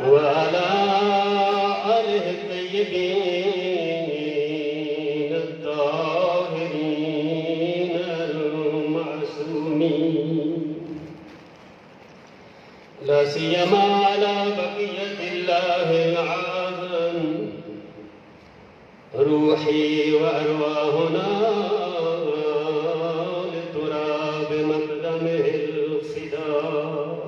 وعلى آله الطيبين الطاهرين المعصومين، لا سيما على بقية الله العظم روحي وأرواحنا لتراب مقدمه الفداء،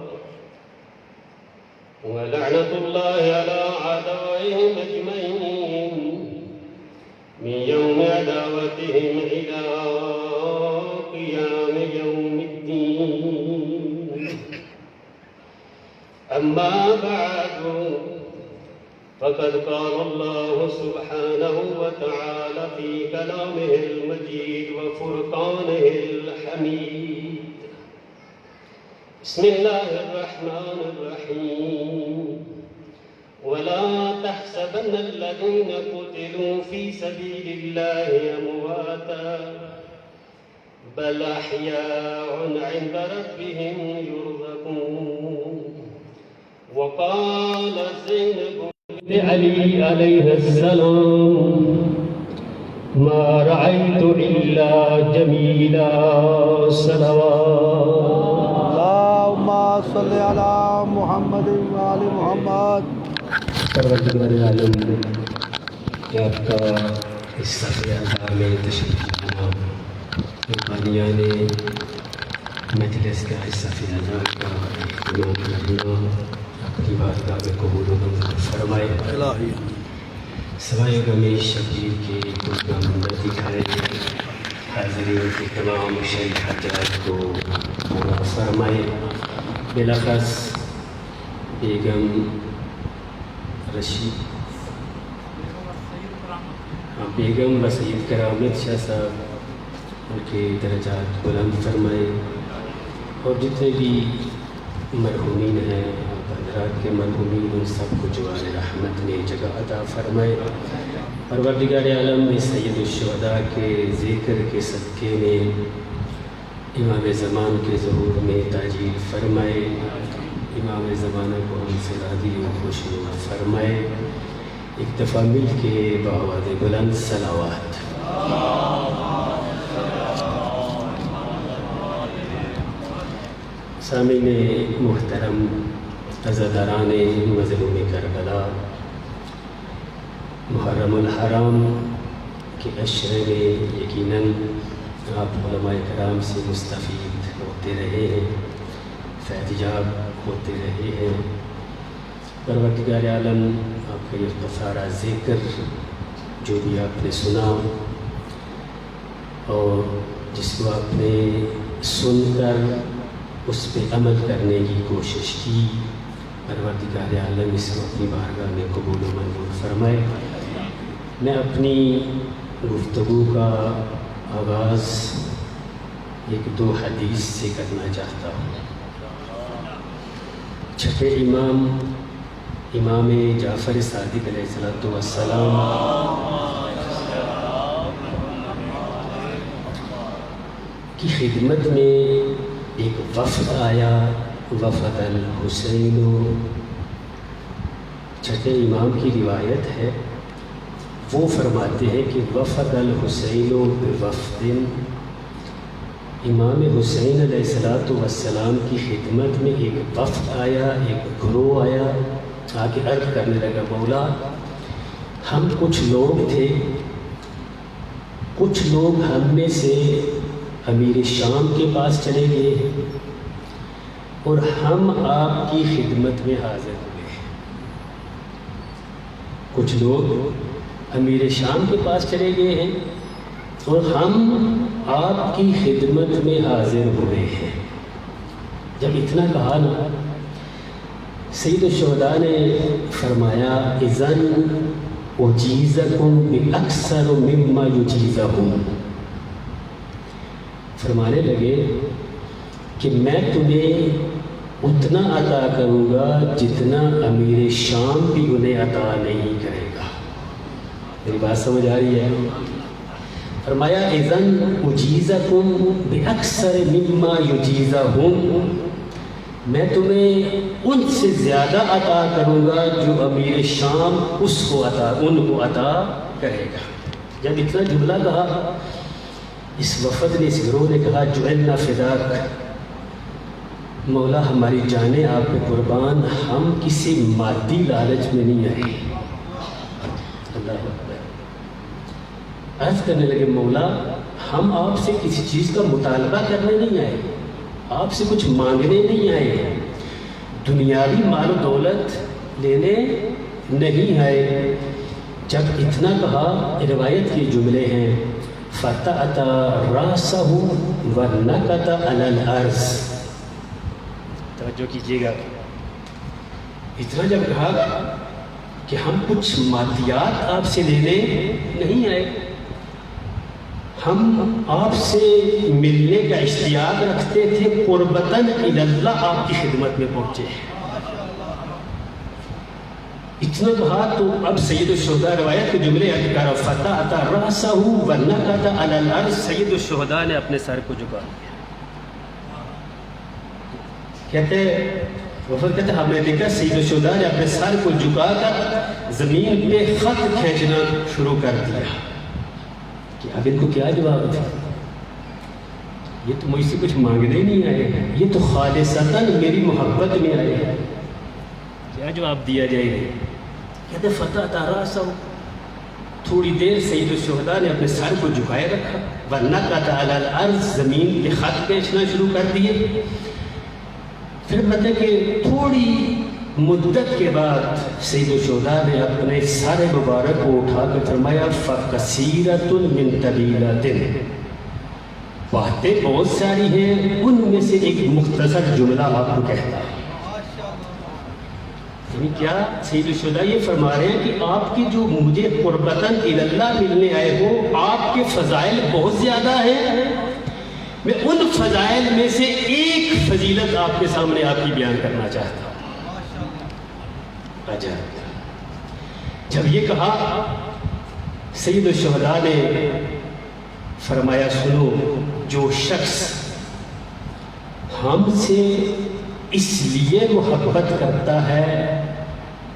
ولعنة الله على عدوهم أجمعين من يوم عداوتهم إلى قيام يوم الدين. أما بعد، فقد قال الله سبحانه وتعالى في كلامه المجيد وفرقانه الحميد: بسم الله الرحمن الرحيم، ولا تحسبن الذين قتلوا في سبيل الله أمواتا بل أحياء عند ربهم يرزقون. وقال زينب لعلي عليه السلام: ما رأيت إلا جميلا صلوات. اللهم صل على محمد وآل محمد. پروردگار عالم، یہ آپ کا حصہ ادا میں تشریف لانا، قادیان مجلس کا حصہ ادا کا اہتمام کرنا آپ کی بارگاہ میں قبول و منظور فرمائے. سوائے غمی شبیر کے کوئی غم نہ دکھائے. حاضرین کے تمام شرعی حاجات کو پورا فرمائے. بالاخص بیگم رشید بیگم و سید کرامت شاہ صاحب، ان کے درجات بلند فرمائے، اور جتنے بھی مرحومین ہیں حضرات کے مرحومین، ان سب کو جوار رحمت میں جگہ عطا فرمائے. پروردگار عالم میں سید الشہداء کے ذکر کے صدقے میں امام زمان کے ظہور میں تاجیل فرمائے. امام زمانہ کو ہم سے راضی و خوشنما فرمائے. ایک دفعہ مل کے بآواز بلند صلوات. سامعین محترم، عزاداران مظلوم کربلا، محرم الحرام کے عشرے میں یقیناً آپ علماء کرام سے مستفید ہوتے رہے ہیں، فیضیاب ہوتے رہے ہیں. پروردگار عالم آپ کا یہ سارا ذکر جو بھی آپ نے سنا اور جس کو آپ نے سن کر اس پہ عمل کرنے کی کوشش کی، پروردگار عالم اس کو اپنی بارگاہ میں قبول و منظور فرمائے. میں اپنی گفتگو کا آغاز ایک دو حدیث سے کرنا چاہتا ہوں. چھٹے امام جعفر صادق علیہ السلام کی خدمت میں ایک وفد آیا، وفد الحسین. چھٹے امام کی روایت ہے، وہ فرماتے ہیں کہ وفد الحسین بوفد، امام حسین علیہ السلام کی خدمت میں ایک وفد آیا، ایک گروہ آیا، آگے عرض کرنے لگا: مولا، ہم کچھ لوگ تھے، کچھ لوگ ہم میں سے امیر شام کے پاس چلے گئے اور ہم آپ کی خدمت میں حاضر ہوئے. کچھ لوگ امیر شام کے پاس چلے گئے ہیں اور ہم آپ کی خدمت میں حاضر ہوئے ہیں. جب اتنا کہا نا، سید الشہداء نے فرمایا: اذن اجیزکم باکثر مما یجیزہم. فرمانے لگے کہ میں تمہیں اتنا عطا کروں گا جتنا امیر شام بھی انہیں عطا نہیں کرے گا. میری بات سمجھ آ رہی ہے؟ فرمایا: اذن اجیزکم باکثر مما یجیزہم، میں تمہیں ان سے زیادہ عطا کروں گا جو امیر شام ان کو عطا کرے گا۔ جب اتنا جملہ کہا اس وفد نے، اس گروہ نے کہا جعلنا فداک، مولا ہماری جانیں آپ پہ قربان، ہم کسی مادی لالچ میں نہیں آئے۔ اللہ اکبر۔ عرض کرنے لگے مولا ہم آپ سے کسی چیز کا مطالبہ کرنے نہیں آئے، آپ سے کچھ مانگنے نہیں آئے، دنیاوی مال و دولت لینے نہیں آئے۔ جب اتنا کہا روایت کے جملے ہیں فَتَأْتَى رَاسَهُ وَنَكَتَ عَلَى الْأَرْضِ۔ توجہ کیجیے گا، اتنا جب کہا کہ ہم کچھ مادیات آپ سے لینے نہیں آئے، ہم آپ سے ملنے کا اشتیاق رکھتے تھے، قربتاً الی اللہ آپ کی خدمت میں پہنچے۔ اتنا کہا تو اب سید الشہداء روایت کے جملے کر فَتَأْتَى رَاسَهُ وَنَكَتَ عَلَى الْأَرْضِ، سید الشہداء نے اپنے سر کو جھکا دیا۔ کہتے وفد کہتے ہم نے دیکھا سید الشہداء نے اپنے سر کو جھکا کر زمین پہ خط کھینچنا شروع کر دیا کہ اب ان کو کیا جواب دے، یہ تو مجھ سے کچھ مانگنے نہیں آئے ہیں، یہ تو خالصتاً میری محبت میں آئے ہیں، کیا جواب دیا جائے گا؟ کہتے فَتَأْتَى رَاسَهُ، تھوڑی دیر سید الشہداء نے اپنے سر کو جھکائے رکھا، وَنَكَتَ عَلَى الْأَرْضِ، زمین پہ خط کھینچنا شروع کر دیے۔ پھر مطلب کہ تھوڑی مدت کے بعد سید الشہداء نے اپنے سر مبارک کو اٹھا کر فرمایا فَقَصِيرَةٌ مِّن طَوِيلَةٍ، باتیں بہت ساری ہیں، ان میں سے ایک مختصر جملہ آپ کو کہتا ہے۔ یعنی کیا سید الشہداء یہ فرما رہے ہیں کہ آپ کی جو مجھے قربتاً الی اللہ ملنے آئے ہو، آپ کے فضائل بہت زیادہ ہیں، میں ان فضائل میں سے ایک فضیلت آپ کے سامنے آپ کی بیان کرنا چاہتا ہوں۔ جب یہ کہا سید الشہداء نے فرمایا سنو، جو شخص ہم سے اس لیے محبت کرتا ہے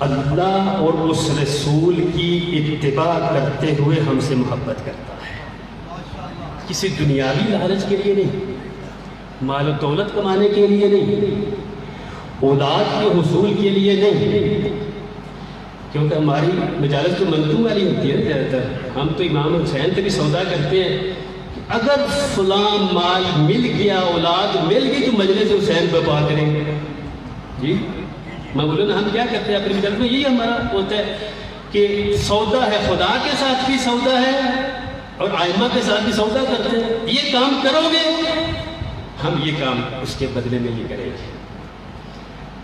اللہ اور اس رسول کی اتباع کرتے ہوئے ہم سے محبت کرتا ہے، کسی دنیاوی لالچ کے لیے نہیں، مال و دولت کمانے کے لیے نہیں، اولاد کے حصول کے لیے نہیں، کیونکہ ہماری مجالس تو منتوں والی ہوتی ہے زیادہ تر، ہم تو امام حسین سے بھی سودا کرتے ہیں، اگر فلاں مال مل گیا، اولاد مل گئی تو مجلس حسین برپا کریں گے۔ جی میں بولوں نا، ہم کیا کرتے ہیں اپنی مجالس میں، یہی ہمارا ہوتا ہے کہ سودا ہے، خدا کے ساتھ بھی سودا ہے اور ائمہ کے ساتھ بھی سودا کرتے ہیں، یہ کام کرو گے ہم یہ کام اس کے بدلے میں یہ کریں گے۔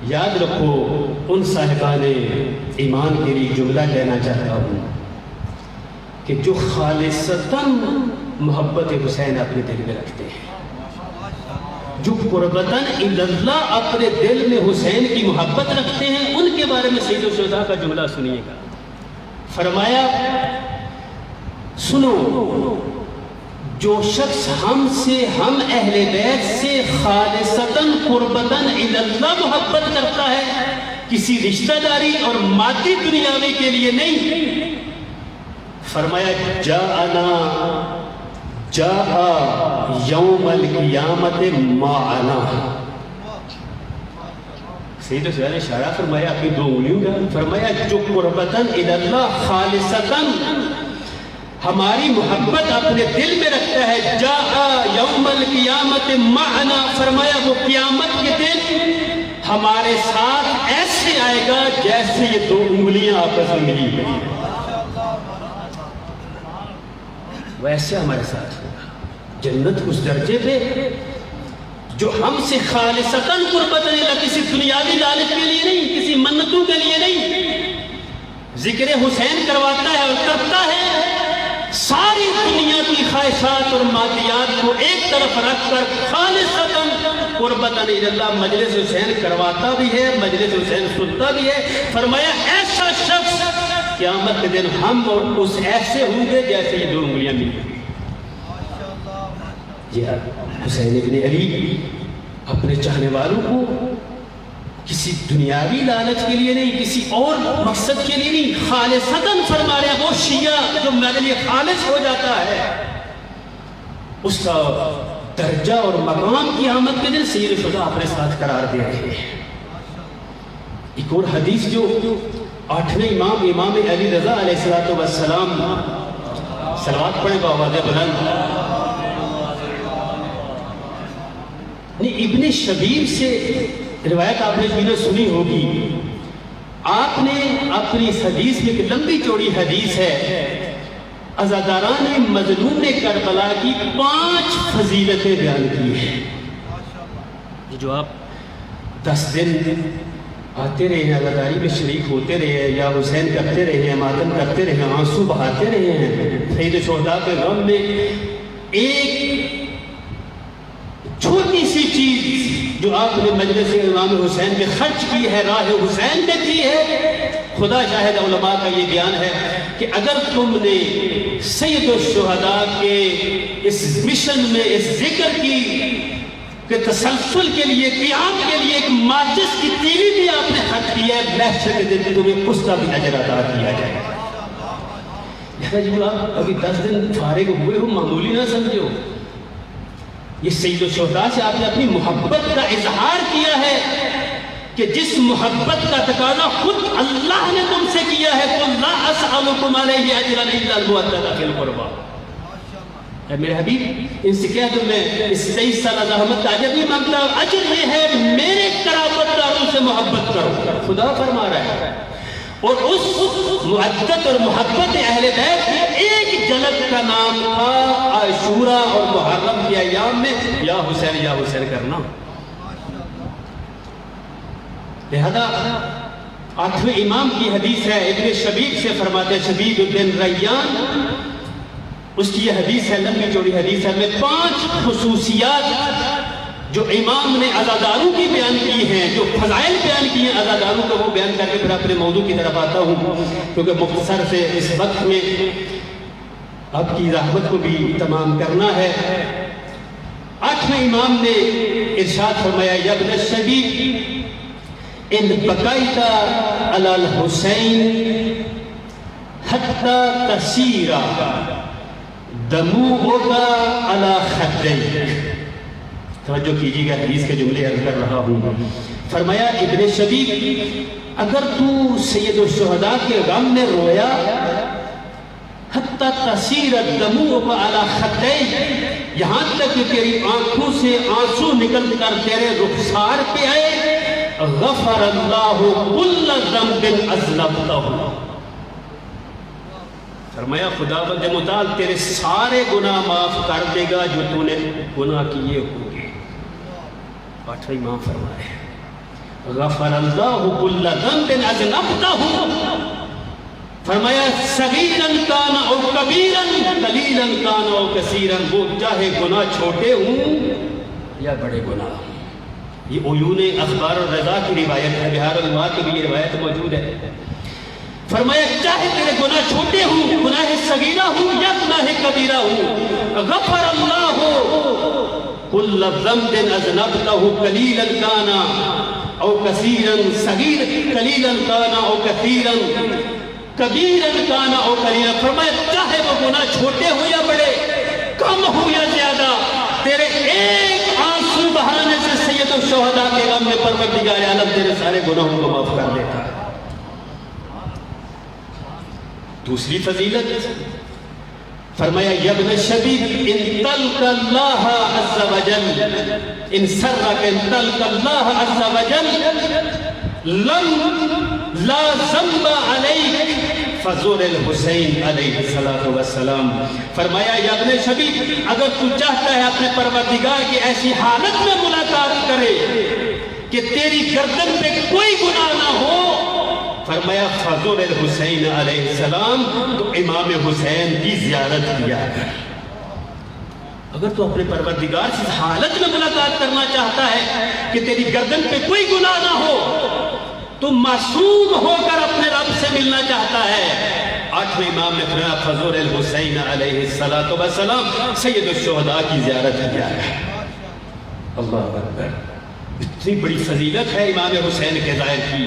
یاد رکھو، ان صاحبان ایمان کے لیے جملہ کہنا چاہتا ہوں کہ جو خالصتاً محبت حسین اپنے دل میں رکھتے ہیں، جو قربتاً الی اللہ اپنے دل میں حسین کی محبت رکھتے ہیں، ان کے بارے میں سید الشہداء کا جملہ سنیے گا۔ فرمایا سنو، جو شخص ہم اہل بیت سے خالصتاً قربتاً الی اللہ محبت کرتا ہے، کسی رشتہ داری اور مادی دنیاوی کے لیے نہیں، فرمایا جاء یوم القیامت معنا۔ سید الشہداء نے اشارہ فرمایا اپنی دو انگلیوں کا، فرمایا جو قربتاً الی اللہ خالصتاً ہماری محبت اپنے دل میں رکھتا ہے، جاء یوم القیامت معنا، فرمایا وہ قیامت کے دن ہمارے ساتھ ایسے آئے گا جیسے یہ دو انگلیاں آپس میں ملی ہوئی ہیں، ویسے ہمارے ساتھ ہوگا۔ جنت اس درجے پہ جو ہم سے خالصتاً قربت نہیں، کسی دنیاوی لالچ کے لیے نہیں، کسی منتوں کے لیے نہیں، ذکر حسین کرواتا ہے اور کرتا ہے، ساری دنیا کی خواہشات اور مادیات کو ایک طرف رکھ کر خالصتاً قربت الی اللہ مجلس حسین کرواتا بھی ہے، مجلس حسین سنتا بھی ہے۔ فرمایا ایسا شخص قیامت کے دن ہم اور اس ایسے ہوں گے جیسے یہ دو انگلیاں ملی۔ یہ حسین ابن علی اپنے چاہنے والوں کو کسی دنیاوی لالچ کے لیے نہیں، کسی اور مقصد کے لیے نہیں، خالصتاً فرما رہے ہیں وہ شیعہ جو میرے لیے خالص ہو جاتا ہے اس کا درجہ اور مقام کی آمد کے دن سید الشہداء اپنے ساتھ قرار دے رہے ہیں۔ ایک اور حدیث جو 8ویں امام علی رضا علیہ السلام صلوات پڑھے بآواز بلند، ابن شبیب سے روایت آپ نے سنی ہوگی، آپ نے اپنی اس حدیث میں ایک لمبی چوڑی حدیث ہے، عزاداران مظلوم کربلا کی 5 فضیلتیں بیان کی ہیں۔ جو آپ 10 دن آتے رہے ہیں، عزاداری میں شریک ہوتے رہے ہیں، یا حسین کرتے رہے ہیں، ماتم کرتے رہے ہیں، آنسو بہاتے رہے ہیں سید الشہداء کے غم میں، ایک چھوٹی سی چیز جو آپ نے مجلس امام حسین میں خرچ کی ہے، راہ حسین میں کی ہے، خدا شاہد علماء کا یہ بیان ہے کہ اگر تم نے سید الشہداء کے اس مشن میں اس ذکر کی کہ تسلسل کے لیے، قیام کے لیے ایک ماچس کی تیلی بھی آپ نے خرچ کی ہے، محشر کے دن تمہیں اس کا بھی اجر عطا کیا جائے گا۔ جب آپ ابھی 10 دن فارغ ہوئے ہو، معمولی نہ سمجھو، یہ سید الشہداء سے آپ نے اپنی محبت کا اظہار کیا ہے کہ جس محبت کا تقاضا خود اللہ نے تم سے کیا ہے، قُلْ لَا أَسْأَلُكُمْ عَلَيْهِ أَجْرًا إِلَّا الْمَوَدَّةَ فِي الْقُرْبَى۔ اے میرے حبیب، ان سے کہہ دو میں اس 23 سالہ زحمت کا اجر نہیں مانگتا، اجر یہ ہے میرے قرابت داروں سے محبت کرو، خدا فرما رہا ہے۔ اور اس معدت اور محبت اہل بیت کی ایک جھلک کا نام تھا عاشورہ اور محرم کے ایام میں یا حسین کرنا۔ لہذا 8ویں امام کی حدیث ہے، ابن شبیب سے فرماتے ہیں، شبیب بن ریان، اس کی یہ حدیث ہے، لمبی چوڑی حدیث ہے، میں 5 خصوصیات جو امام نے عزاداروں کی بیان کی ہیں، جو فضائل بیان کی ہیں عزاداروں کو، وہ بیان کر کے پھر اپنے موضوع کی طرف آتا ہوں، کیونکہ مختصر سے اس وقت میں آپ کی زحمت کو بھی تمام کرنا ہے۔ 8ویں امام نے ارشاد فرمایا، یا ابن الشبیب ان بقیت علی الحسین حتی تسیر دموعک علی خدیک۔ توجہ کیجیے گا، حدیث کے جملے عرض کر رہا ہوں۔ فرمایا ابن شبیب، اگر تو سید الشہداء کے غم میں رویا، حتی تسیر دموعک علی خدیک، یہاں تک کہ تیری آنکھوں سے آنسو نکل کر تیرے رخسار پہ آئے، غفر اللہ کل ذنب اذنبتہ، فرمایا خداوند متعال تیرے سارے گناہ معاف کر دے گا جو تو نے گناہ کیے ہوں گے۔ 8ویں امام فرمائے، غفر اللہ کل ذنب اذنبتہ، فرمایا صغیراً کان او کبیراً، قلیلاً کان او کثیراً، وہ چاہے گناہ چھوٹے ہوں یا بڑے گناہ۔ یہ عیون اخبار الرضا کی روایت ہے، بہار الانوار کی بھی یہ روایت موجود ہے۔ فرمایا چاہے تیرے گناہ چھوٹے ہوں، گناہ صغیرہ ہوں یا گناہ کبیرہ ہوں، غفر اللہ کل ذنب اذنبتہ قلیلا کان او کثیرا، صغیر قلیلا کان او کثیرا، کبیرا کان او قلیلا، فرمایا چاہے وہ گناہ چھوٹے ہوں یا بڑے، کم ہوں یا زیادہ، تیرے ایک آنسو بہانے سے سید الشہداء کے غم میں پروردگار عالم تیرے سارے گناہوں کو معاف کر دیتا ہے۔ دوسری فضیلت فرمایا، یا ابن الشبیب ان تلق اللہ عز وجل، ان سرک ان تلق اللہ عز وجل لم لا ذنب علیک فزور الحسین علیہ السلام۔ فرمایا یا ابن شبیب، اگر تو چاہتا ہے اپنے پروردگار کی ایسی حالت میں ملاقات کرے کہ تیری گردن پہ کوئی گناہ نہ ہو، فرمایا فزور الحسین علیہ السلام، تو امام حسین کی زیارت کیا ہے۔ اگر تو اپنے پروردگار سے حالت میں ملاقات کرنا چاہتا ہے کہ تیری گردن پہ کوئی گناہ نہ ہو، تو معصوم ہو کر اپنے رب سے ملنا چاہتا ہے، 8ویں امام نے فرمایا فزور الحسین علیہ السلام، سید الشہداء کی زیارت کیا ہے۔ اللہ اکبر۔ اتنی بڑی فضیلت ہے امام حسین کے ظاہر کی.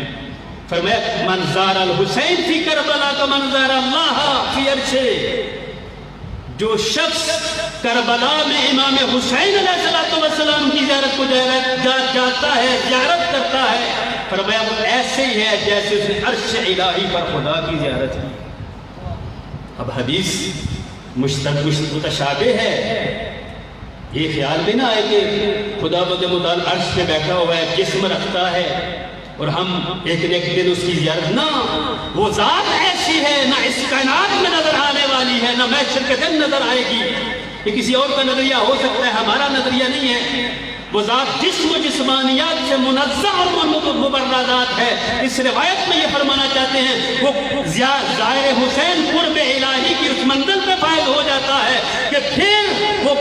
فرمایا من زار الحسین فی کربلا کا من زار اللہ فی عرشہ. جو شخص کربلا میں امام حسین علیہ السلام کی زیارت کو جاتا ہے، زیارت کرتا ہے، فرمایا وہ ایسے ہی ہے جیسے اس نے عرش الہی پر خدا کی زیارت کی. اب حدیث متشابہ ہے، یہ خیال بھی نہ آئے کہ خدا متعال عرش پہ بیٹھا ہوا ہے، جسم رکھتا ہے اور ہم ایک دن اس کی زیارت. نہ، وہ ذات ایسی ہے، نہ اس کائنات میں نظر آنے والی ہے، نہ محشر کے دن نظر آئے گی. یہ کسی اور کا نظریہ ہو سکتا ہے، ہمارا نظریہ نہیں ہے. وہ ذات جسم و جسمانیات سے منزہ اور مبرہ ذات ہے. اس روایت میں یہ فرمانا چاہتے ہیں وہ ظاہر حسین قرب الہی کی اس منزل پہ فائز ہو جاتا ہے کہ پھر وہ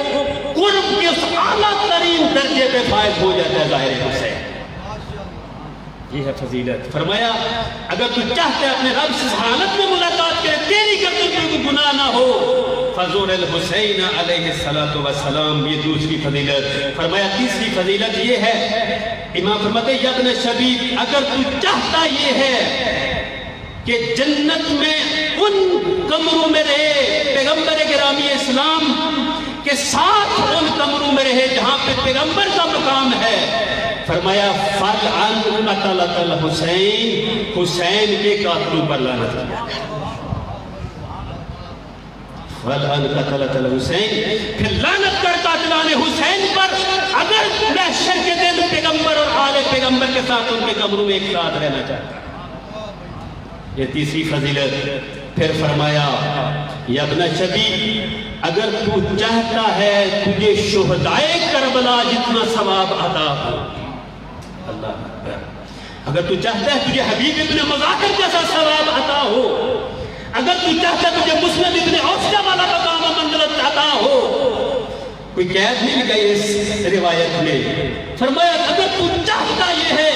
قرب کے اس اعلیٰ ترین درجے پہ فائز ہو جاتا ہے ظاہر حسین. یہ ہے فضیلت. فرمایا اگر تو چاہتے اپنے رب سے حالت میں ملاقات کرے، تیری کرتے کوئی گناہ نہ ہو، فزور الحسین علیہ السلام. یہ دوسری فضیلت. فرمایا تیسری فضیلت یہ ہے، امام فرماتے ہیں یا ابن شبیب، اگر تو چاہتا یہ ہے کہ جنت میں ان کمروں میں رہے پیغمبر گرامی اسلام کے ساتھ، ان کمروں میں رہے جہاں پہ پیغمبر کا مقام ہے، فرمایا فَلْعَنْ قَتَلَةَ الْحُسَيْنِ، حسین کے قاتلوں پر لعنت کیا جائے. فَلْعَنْ قَتَلَةَ الْحُسَيْنِ، پھر لعنت کر قاتلان حسین پر اگر محشر کے دن پیغمبر اور آل پیغمبر کے ساتھ ان کے کمروں میں ایک ساتھ رہنا چاہتا ہے. یہ تیسری فضیلت. پھر فرمایا یا ابن شبیب، اگر تو چاہتا ہے تجھے شہدائے کربلا جتنا ثواب عطا ہو، اللہ اکبر، اگر تو چاہتا ہے تجھے حبیب ابن مظاہر جیسا ثواب عطا ہو، اگر تو چاہتا ہے تجھے مسلم ابن عوفہ والا مقام و منزلت عطا ہو. کوئی قید نہیں گئی اس روایت میں. فرمایا اگر تو چاہتا یہ ہے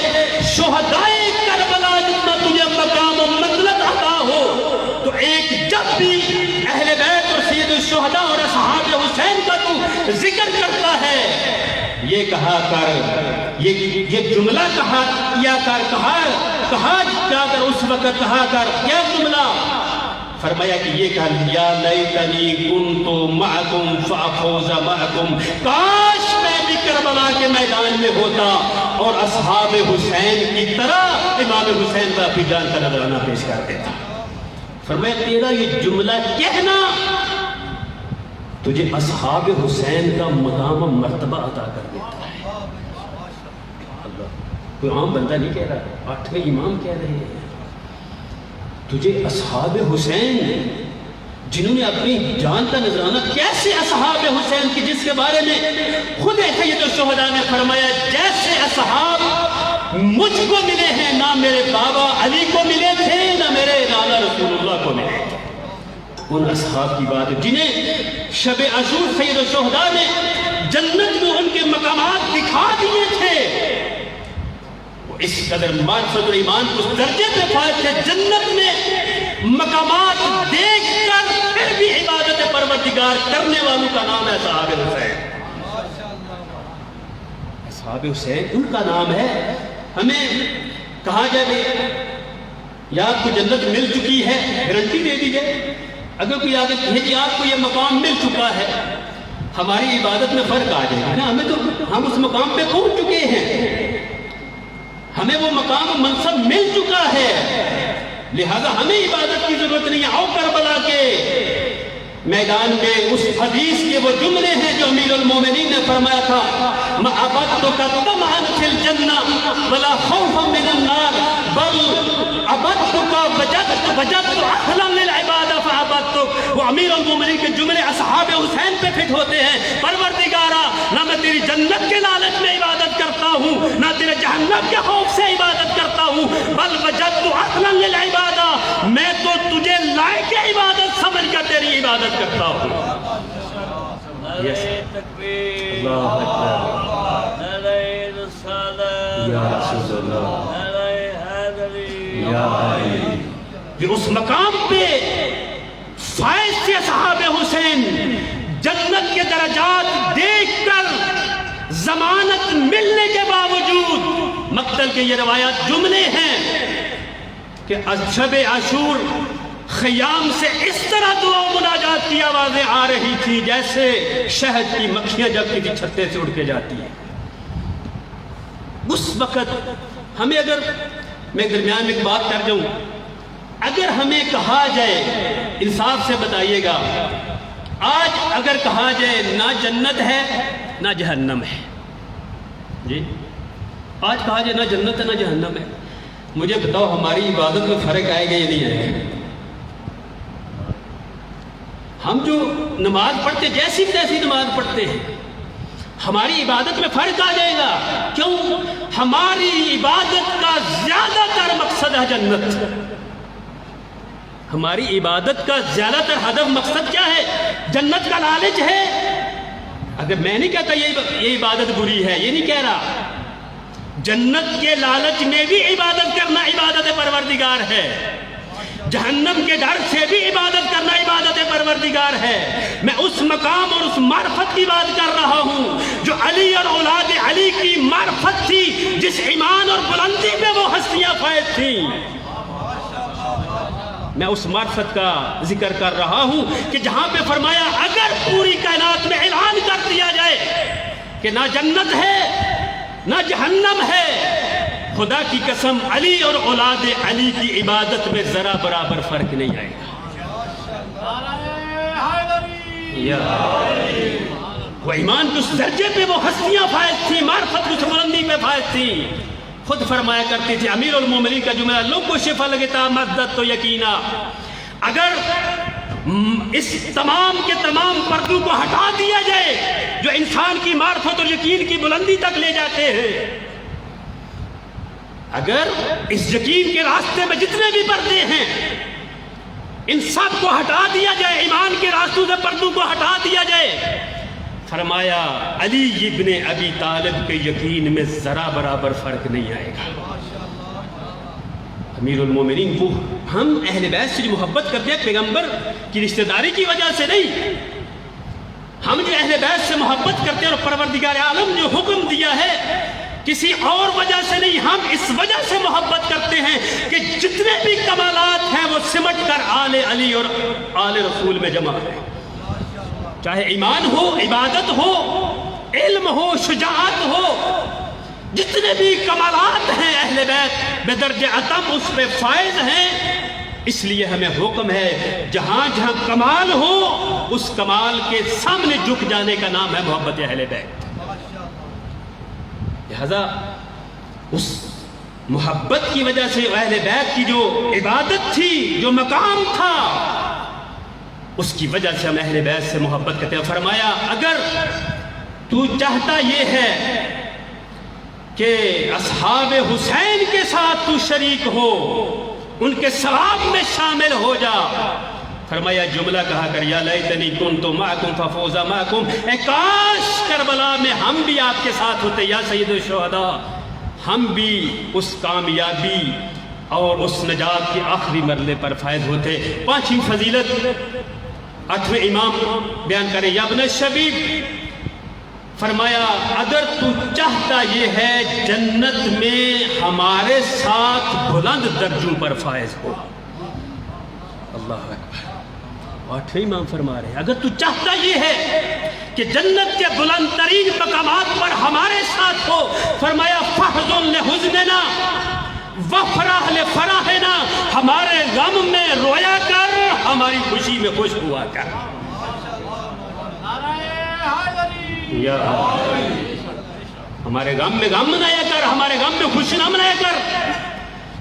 شہدائے کربلا جتنا تجھے مقام و منزلت عطا ہو، تو ایک جب بھی اہل بیت اور سید الشہداء اور اصحاب حسین کا تو ذکر کرتا ہے، یہ کہا کر، یہ جملہ کہا کیا کر، اس وقت کہا کر کیا جملہ؟ فرمایا کہ یہ کہا یا لیتنی کنت معکم فافوز معکم، کاش میں بھی کربلا کے میدان میں ہوتا اور اصحاب حسین کی طرح امام حسین کا اپنی جان کا نذرانہ پیش کر دیتا. فرمایا تیرا یہ جملہ کہنا تجھے اصحاب حسین کا مقام و مرتبہ عطا کر دیتا ہے. اللہ، کوئی عام بندہ نہیں کہہ رہا، 8ویں امام کہہ رہے ہیں تجھے اصحاب حسین جنہوں نے اپنی جان کا نذرانہ، کیسے اصحاب حسین کی جس کے بارے میں خود سید الشہداء نے فرمایا جیسے اصحاب مجھ کو ملے ہیں، نہ میرے بابا علی کو ملے تھے، نہ میرے نانا رسول اللہ کو ملے تھے. ان اصحاب کی بات جنہیں شب عاشور سید الشہداء نے جنت میں ان کے مقامات دکھا دیے تھے، اس قدر معرفت اور ایمان اس درجے پہ فائز تھے جنت میں مقامات دیکھ کر پھر بھی عبادت پروردگار کرنے والوں کا نام ہے اصحاب حسین. اصحاب حسین ان کا نام ہے. ہمیں کہا جائے یا آپ کو جنت مل چکی ہے، گارنٹی دے دی جائے. اگر کوئی آگے کہے کہ آپ کو یہ مقام مل چکا ہے، ہماری عبادت میں فرق آ جائے گا. ہمیں تو ہم اس مقام پہ پہنچ چکے ہیں، ہمیں وہ مقام و منصب مل چکا ہے، لہذا ہمیں عبادت کی ضرورت نہیں ہے. آؤ کربلا کے میدان میں اس حدیث کے وہ جملے ہیں جو امیر المومنین نے فرمایا تھا، مَا عَبَدْتُكَ طَمْعًا فِي الْجَنَّةِ وَلَا خَوْفًا مِنَ النَّارِ بَلْ عَبَدْتُكَ وَجَدْتُ أَهْلًا لِلْعِبَادَةِ فَعَبَدْتُكَ. وہ امیر المومنین کے جملے اصحاب حسین پہ فٹ ہوتے ہیں. پروردگارا، نہ میں تیری جنت کے لالچ میں عبادت کرتا ہوں، نہ تیرے جہنم کے خوف سے عبادت کرتا ہوں، بل وجدت أهْلًا لِلْعِبَادَةِ، میں تو تجھے لائق عبادت سمجھ کر تیری عبادت کرتا ہوں. اللہ اکبر، یا رسول اللہ، یا علی. یہ اس مقام پہ فائز سے اصحاب حسین جنت کے درجات دیکھ کر ضمانت ملنے کے باوجود مقتل کے یہ روایات جملے ہیں کہ شب عاشور خیام سے اس طرح دعا و مناجات کی آوازیں آ رہی تھی جیسے شہد کی مکھیاں جب کسی چھتے سے اڑ کے جاتی ہیں۔ اس وقت ہمیں اگر میں درمیان میں ایک بات کر جاؤں، اگر ہمیں کہا جائے، انصاف سے بتائیے گا، آج اگر کہا جائے نہ جنت ہے نہ جہنم ہے، جی آج کہا جائے نہ جنت ہے نہ جہنم ہے، مجھے بتاؤ ہماری عبادت میں فرق آئے گا یا نہیں آئے گا؟ ہم جو نماز پڑھتے جیسی تیسی نماز پڑھتے ہیں، ہماری عبادت میں فرق آ جائے گا۔ کیوں؟ ہماری عبادت کا زیادہ تر مقصد ہے جنت۔ ہماری عبادت کا زیادہ تر ہدف مقصد کیا ہے؟ جنت کا لالچ ہے۔ اگر میں نہیں کہتا یہ عبادت بری ہے، یہ نہیں کہہ رہا، جنت کے لالچ میں بھی عبادت کرنا عبادت پروردگار ہے، جہنم کے ڈر سے بھی عبادت کرنا عبادت پروردگار ہے۔ میں اس مقام اور اس معرفت کی بات کر رہا ہوں جو علی اور اولاد علی کی معرفت تھی، جس ایمان اور بلندی میں وہ ہستیاں فائز تھیں۔ میں اس معرفت کا ذکر کر رہا ہوں کہ جہاں پہ فرمایا اگر پوری کائنات میں اعلان کر دیا جائے کہ نہ جنت ہے نہ جہنم ہے، خدا کی قسم علی اور اولاد علی کی عبادت میں ذرا برابر فرق نہیں آئے گا۔ وہ ایمان کے اس درجے پہ وہ ہستیاں فائز تھیں، معرفت کی اس بلندی پہ فائز تھیں۔ خود فرمایا کرتی تھی امیر المومنین کا جملہ، لوگ کو شفا لگتا مدد تو یقینا، اگر اس تمام کے تمام پردوں کو ہٹا دیا جائے جو انسان کی معرفت اور یقین کی بلندی تک لے جاتے ہیں، اگر اس یقین کے راستے میں جتنے بھی پردے ہیں ان سب کو ہٹا دیا جائے، ایمان کے راستوں سے پردوں کو ہٹا دیا جائے، فرمایا علی ابن ابی طالب کے یقین میں ذرا برابر فرق نہیں آئے گا۔ امیر المومنین کو ہم اہل بیت سے جو محبت کرتے ہیں پیغمبر کی رشتہ داری کی وجہ سے نہیں، ہم جو اہل بیت سے محبت کرتے ہیں اور پروردگار عالم جو حکم دیا ہے کسی اور وجہ سے نہیں، ہم اس وجہ سے محبت کرتے ہیں کہ جتنے بھی کمالات ہیں وہ سمٹ کر آل علی اور آل رسول میں جمع ہیں، چاہے ایمان ہو، عبادت ہو، علم ہو، شجاعت ہو، جتنے بھی کمالات ہیں اہل بیت بدرجہ اتم اس پہ فائز ہیں۔ اس لیے ہمیں حکم ہے جہاں جہاں کمال ہو اس کمال کے سامنے جھک جانے کا نام ہے محبت اہل بیت۔ لہذا اس محبت کی وجہ سے اہل بیت کی جو عبادت تھی، جو مقام تھا، اس کی وجہ سے ہم اہل بیت سے محبت کرتے ہیں۔ فرمایا اگر تو چاہتا یہ ہے کہ اصحاب حسین کے ساتھ تو شریک ہو، ان کے ثواب میں شامل ہو جا، فرمایا جملہ کہا کر یا لیتنی کنت معکم ففوز معکم، اے کاش کربلا میں ہم بھی آپ کے ساتھ ہوتے یا سید الشہداء، ہم بھی اس کامیابی اور اس نجات کے آخری مرحلے پر فائز ہوتے۔ پانچویں فضیلت 8ویں امام بیان کرے یا ابن الشبیب، فرمایا اگر تو چاہتا یہ ہے جنت میں ہمارے ساتھ بلند درجوں پر فائز ہو، اللہ اکبر، 8ویں امام فرما رہے ہیں اگر تو چاہتا یہ ہے کہ جنت کے بلند ترین مقامات پر ہمارے ساتھ ہو، فرمایا فحزن لحزننا وفرح لفرحنا، ہمارے غم میں رویا کر، ہماری خوشی میں خوش ہوا کر۔ یا ہمارے غم میں غم منایا کر، ہمارے غم میں خوشی نہ منایا کر۔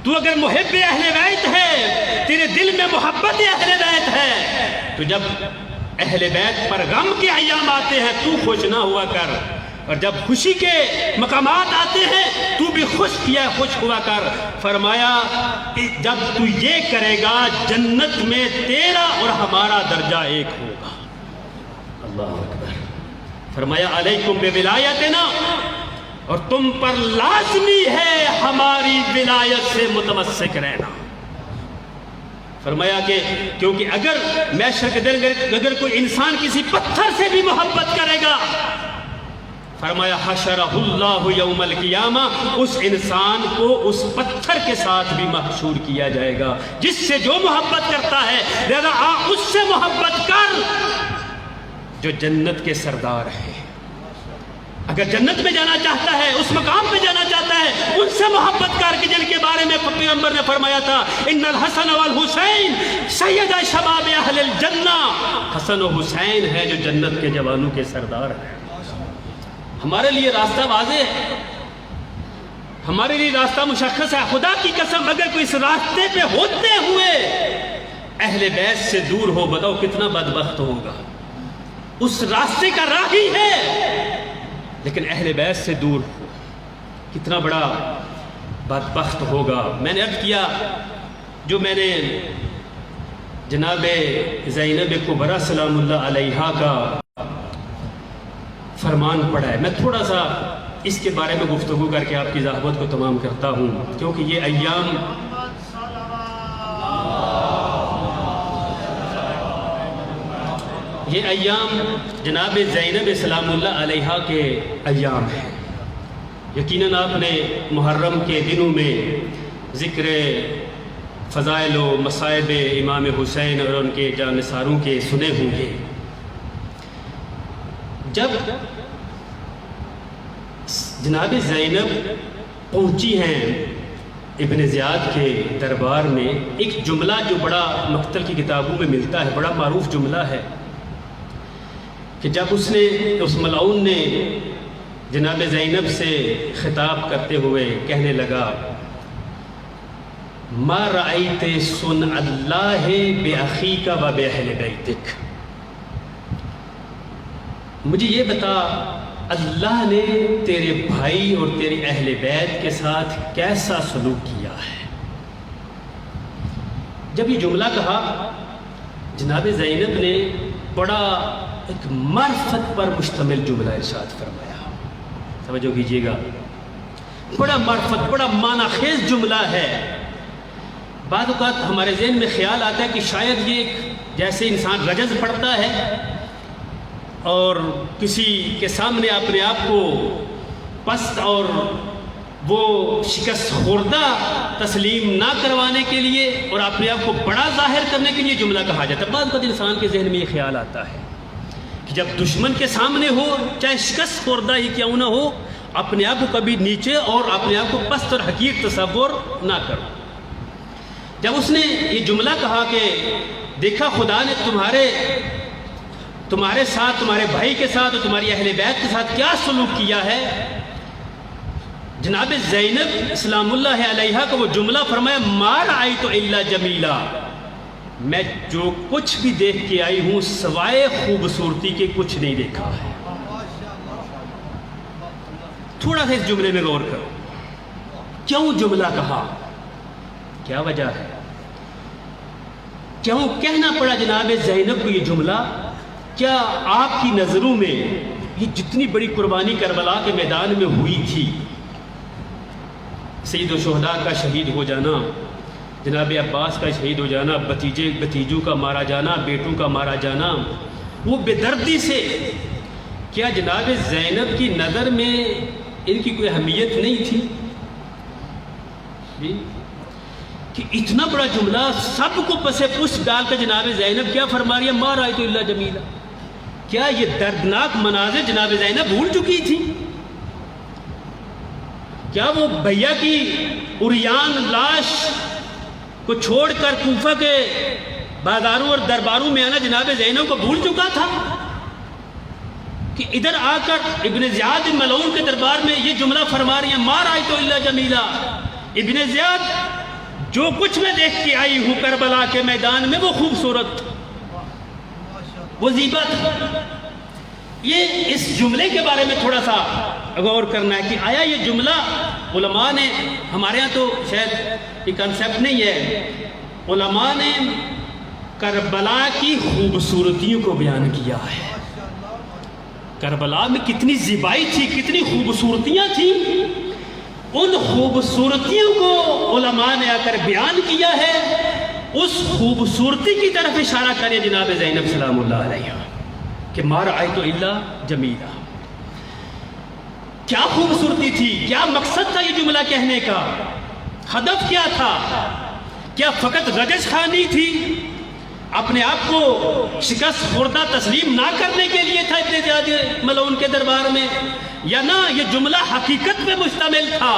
تو اگر محب اہل بیت ہے، تیرے دل میں محبت اہل بیت ہے، تو جب اہل بیت پر غم کے ایام آتے ہیں تو خوش نہ ہوا کر، اور جب خوشی کے مقامات آتے ہیں تو بھی خوش ہوا کر۔ فرمایا جب تو یہ کرے گا جنت میں تیرا اور ہمارا درجہ ایک ہوگا، اللہ اکبر۔ فرمایا علیکم بولایتنا، اور تم پر لازمی ہے ہماری ولایت سے متمسک رہنا۔ فرمایا کہ کیونکہ اگر معاشر کے دل اگر کوئی انسان کسی پتھر سے بھی محبت کرے گا، فرمایا حشرہ اللہ یوم القیامہ، اس انسان کو اس پتھر کے ساتھ بھی محشور کیا جائے گا جس سے جو محبت کرتا ہے، لہذا اس سے محبت کر جو جنت کے سردار ہے۔ اگر جنت میں جانا چاہتا ہے، اس مقام پہ جانا چاہتا ہے، ان سے محبت کر کے جن کے بارے میں پیغمبر نے فرمایا تھا ان الحسن والحسین سیدہ شباب اہل الجنہ، حسن و حسین ہے جو جنت کے جوانوں کے سردار ہیں۔ ہمارے لیے راستہ واضح ہے، ہمارے لیے راستہ مشخص ہے۔ خدا کی قسم اگر کوئی اس راستے پہ ہوتے ہوئے اہل بیت سے دور ہو، بتاؤ کتنا بدبخت ہوگا۔ اس راستے کا راہی ہے لیکن اہل بیت سے دور ہو، کتنا بڑا بدبخت ہوگا۔ میں نے عرض کیا، جو میں نے جناب زینب کبریٰ سلام اللہ علیہا کا فرمان پڑھا ہے، میں تھوڑا سا اس کے بارے میں گفتگو کر کے آپ کی زحمت کو تمام کرتا ہوں، کیونکہ یہ ایام جناب زینب سلام اللہ علیہا کے ایام ہیں۔ یقیناً آپ نے محرم کے دنوں میں ذکر فضائل و مصائب امام حسین اور ان کے جانثاروں کے سنے ہوں گے۔ جب جناب زینب پہنچی ہیں ابن زیاد کے دربار میں، ایک جملہ جو بڑا مقتل کی کتابوں میں ملتا ہے، بڑا معروف جملہ ہے کہ جب اس ملعون نے جناب زینب سے خطاب کرتے ہوئے کہنے لگا ما رأیت صنع اللہ بأخیک و بأہل بیتک، مجھے یہ بتا اللہ نے تیرے بھائی اور تیرے اہل بیت کے ساتھ کیسا سلوک کیا ہے۔ جب یہ جملہ کہا، جناب زینب نے بڑا ایک معرفت پر مشتمل جملہ ارشاد فرمایا، توجہ کیجیے گا، بڑا معرفت، بڑا معنی خیز جملہ ہے۔ بعض اوقات ہمارے ذہن میں خیال آتا ہے کہ شاید یہ جیسے انسان رجز پڑھتا ہے اور کسی کے سامنے اپنے آپ کو پست اور وہ شکست خوردہ تسلیم نہ کروانے کے لیے اور اپنے آپ کو بڑا ظاہر کرنے کے لیے جملہ کہا جاتا ہے۔ بعض اوقات انسان کے ذہن میں یہ خیال آتا ہے کہ جب دشمن کے سامنے ہو، چاہے شکست خوردہ ہی کیوں نہ ہو، اپنے آپ کو کبھی نیچے اور اپنے آپ کو پست اور حقیر تصور نہ کرو۔ جب اس نے یہ جملہ کہا کہ دیکھا خدا نے تمہارے ساتھ، تمہارے بھائی کے ساتھ اور تمہاری اہل بیت کے ساتھ کیا سلوک کیا ہے، جناب زینب سلام اللہ علیہا کا وہ جملہ فرمایا ما رأیت الا جمیلا، میں جو کچھ بھی دیکھ کے آئی ہوں سوائے خوبصورتی کے کچھ نہیں دیکھا ہے۔ تھوڑا سا اس جملے میں غور کرو، کیوں جملہ کہا، کیا وجہ ہے، کیوں کہنا پڑا جناب زینب کو یہ جملہ؟ کیا آپ کی نظروں میں یہ جتنی بڑی قربانی کربلا کے میدان میں ہوئی تھی، سید الشہداء کا شہید ہو جانا، جناب عباس کا شہید ہو جانا، بھتیجوں کا مارا جانا، بیٹوں کا مارا جانا، وہ بے دردی سے، کیا جناب زینب کی نظر میں ان کی کوئی اہمیت نہیں تھی؟ جی کہ اتنا بڑا جملہ سب کو پسے پشت ڈال کر جناب زینب کیا فرما رہی ہے ما رأیت الا جمیلا، کیا یہ دردناک مناظر جناب زینب بھول چکی تھی؟ کیا وہ بھیا کی عریان لاش کو چھوڑ کر کوفہ کے بازاروں اور درباروں میں آنا جناب زینب کو بھول چکا تھا کہ ادھر آ کر ابن زیاد ملعون کے دربار میں یہ جملہ فرما رہی ہیں ما رأیت الا جمیلا، ابن زیاد جو کچھ میں دیکھ کے آئی ہوں کربلا کے میدان میں وہ خوبصورت، وہ زیبت۔ یہ اس جملے کے بارے میں تھوڑا سا غور کرنا ہے کہ آیا یہ جملہ علماء نے، ہمارے ہاں تو شاید یہ کنسیپٹ نہیں ہے، علماء نے کربلا کی خوبصورتیوں کو بیان کیا ہے، کربلا میں کتنی زیبائی تھی، کتنی خوبصورتیاں تھیں، ان خوبصورتیوں کو علماء نے آ کر بیان کیا ہے۔ اس خوبصورتی کی طرف اشارہ کرے جناب زینب سلام اللہ علیہ کہ ما رأیت الا جمیلا۔ کیا خوبصورتی تھی، کیا مقصد تھا یہ جملہ کہنے کا، ہدف کیا تھا؟ کیا فقط رجس خانی تھی، اپنے آپ کو شکست خوردہ تسلیم نہ کرنے کے لیے تھا ابن زیاد ملعون کے دربار میں، یا نہ یہ جملہ حقیقت پہ مشتمل تھا،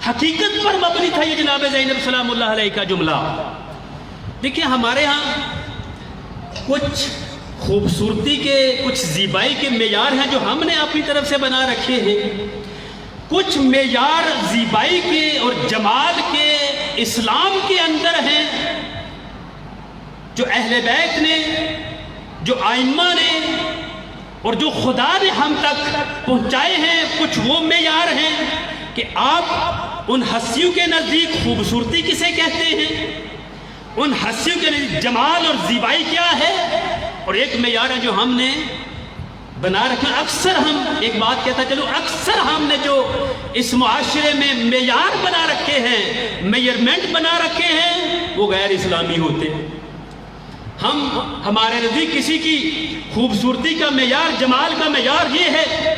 حقیقت پر مبنی تھا یہ جناب زینب سلام اللہ علیہ کا جملہ؟ دیکھیں ہمارے ہاں کچھ خوبصورتی کے، کچھ زیبائی کے معیار ہیں جو ہم نے اپنی طرف سے بنا رکھے ہیں، کچھ معیار زیبائی کے اور جمال کے اسلام کے اندر ہیں جو اہل بیت نے، جو ائمہ نے اور جو خدا نے ہم تک پہنچائے ہیں۔ کچھ وہ معیار ہیں کہ آپ ان ہستیوں کے نزدیک خوبصورتی کسے کہتے ہیں، ان ہستیوں کے نزدیک جمال اور زیبائی کیا ہے، اور ایک معیار ہے جو ہم نے بنا رکھے۔ اکثر ہم ایک بات کہتا چلو، اکثر ہم نے جو اس معاشرے میں معیار بنا رکھے ہیں، میجرمنٹ بنا رکھے ہیں، وہ غیر اسلامی ہوتے ہیں۔ ہمارے نزدیک کسی کی خوبصورتی کا معیار، جمال کا معیار یہ ہے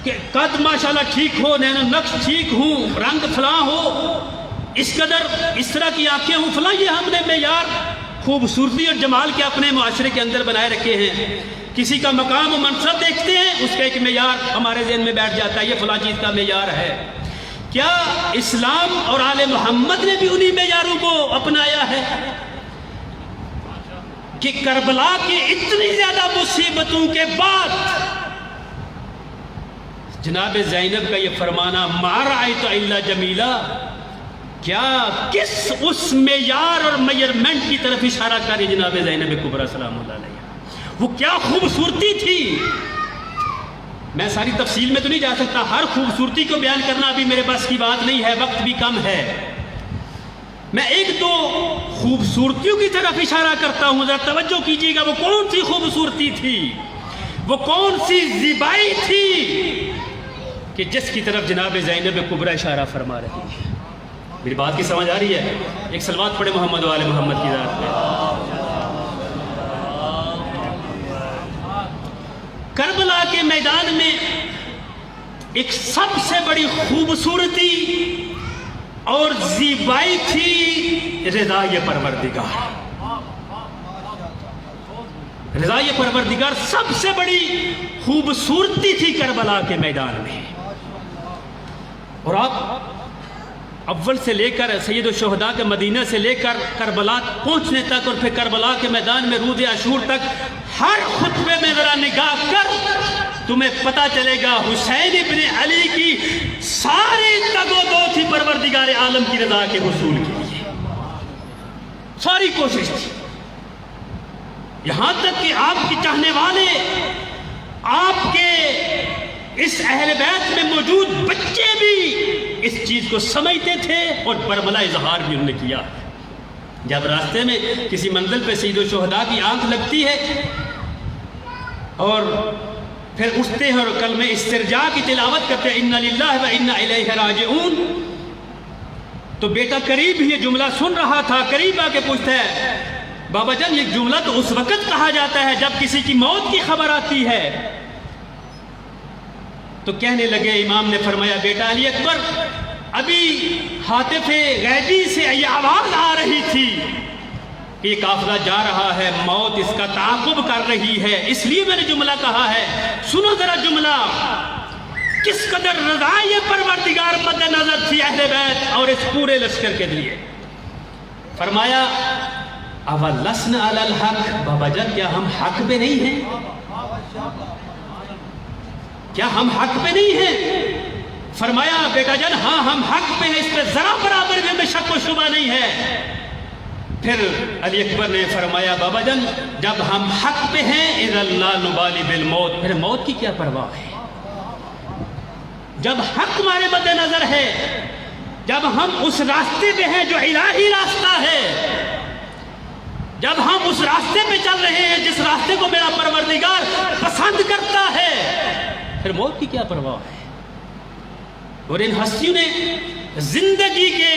کہ قد ماشاءاللہ ٹھیک ہو، نین و نقش ٹھیک ہوں، رنگ فلاں ہو، اس قدر اس طرح کی آنکھیں ہوں فلاں، یہ ہم نے معیار خوبصورتی اور جمال کے اپنے معاشرے کے اندر بنائے رکھے ہیں۔ کسی کا مقام و منصب دیکھتے ہیں، اس کا ایک معیار ہمارے ذہن میں بیٹھ جاتا ہے، یہ فلاں چیز کا معیار ہے۔ کیا اسلام اور آل محمد نے بھی انہی معیاروں کو اپنایا ہے کہ کربلا کی اتنی زیادہ مصیبتوں کے بعد جناب زینب کا یہ فرمانا ما رأیت الا جمیلا، کیا کس اس معیار اور میجرمنٹ کی طرف اشارہ کری جناب زینب کبریٰ سلام اللہ علیہ؟ وہ کیا خوبصورتی تھی، میں ساری تفصیل میں تو نہیں جا سکتا، ہر خوبصورتی کو بیان کرنا ابھی میرے بس کی بات نہیں ہے، وقت بھی کم ہے۔ میں ایک دو خوبصورتیوں کی طرف اشارہ کرتا ہوں، ذرا توجہ کیجیے گا، وہ کون سی خوبصورتی تھی، وہ کون سی زیبائی تھی کہ جس کی طرف جناب زینب کبریٰ اشارہ فرما رہی ہے؟ میری بات کی سمجھ آ رہی ہے؟ ایک صلوات پڑھے محمد و آل محمد کی ذات پہ۔ کربلا کے میدان میں ایک سب سے بڑی خوبصورتی اور زیبائی تھی رضائے پروردگار۔ رضائے پروردگار سب سے بڑی خوبصورتی تھی کربلا کے میدان میں۔ اور آپ اول سے لے کر سید الشہداء کے مدینہ سے لے کر کربلا پہنچنے تک اور پھر کربلا کے میدان میں روز عاشور تک ہر خطبے میں ذرا نگاہ کر، تمہیں پتہ چلے گا حسین ابن علی کی ساری تگ و دو تھی پروردگار عالم کی رضا کے حصول کے لیے، ساری کوشش تھی، یہاں تک کہ آپ کی چاہنے والے، آپ کے اس اہل بیت میں موجود بچے بھی اس چیز کو سمجھتے تھے اور برملا اظہار بھی انہوں نے کیا۔ جب راستے میں کسی منزل پہ سید الشہداء کی آنکھ لگتی ہے اور پھر اٹھتے ہیں اور کلمہ استرجاع کی تلاوت کرتے ہیں، اِنَّ لِلَّهِ وَإِنَّ إِلَيْهِ رَاجِعُونَ، تو بیٹا قریب یہ جملہ سن رہا تھا، قریب آ کے پوچھتا ہے بابا جان یہ جملہ تو اس وقت کہا جاتا ہے جب کسی کی موت کی خبر آتی ہے۔ تو کہنے لگے، امام نے فرمایا بیٹا علی اکبر، ابھی ہاتف غیبی سے یہ آواز آ رہی تھی کہ یہ قافلہ جا رہا ہے، موت اس کا تعاقب کر رہی ہے، اس لیے میں نے جملہ کہا ہے۔ سنو ذرا جملہ، کس قدر رضائے پروردگار مد نظر تھی اہل بیت اور اس پورے لشکر کے لیے۔ فرمایا اولسن علی الحق، بابا جان کیا ہم حق پہ نہیں ہیں؟ کیا ہم حق پہ نہیں ہیں؟ فرمایا بیٹا جان ہاں ہم حق پہ ہیں، اس پہ ذرا برابر بھی ہمیں شک و شبہ نہیں ہے۔ پھر علی اکبر نے فرمایا بابا جان جب ہم حق پہ ہیں اذا لا نبالی بالموت، پھر موت کی کیا پرواہ ہے؟ جب حق ہمارے مد نظر ہے، جب ہم اس راستے پہ ہیں جو الہی راستہ ہے، جب ہم اس راستے پہ چل رہے ہیں جس راستے کو میرا پروردگار پسند کرتا ہے، پھر موت کی کیا پرواہ ہے؟ اور ان ہستیوں نے زندگی کے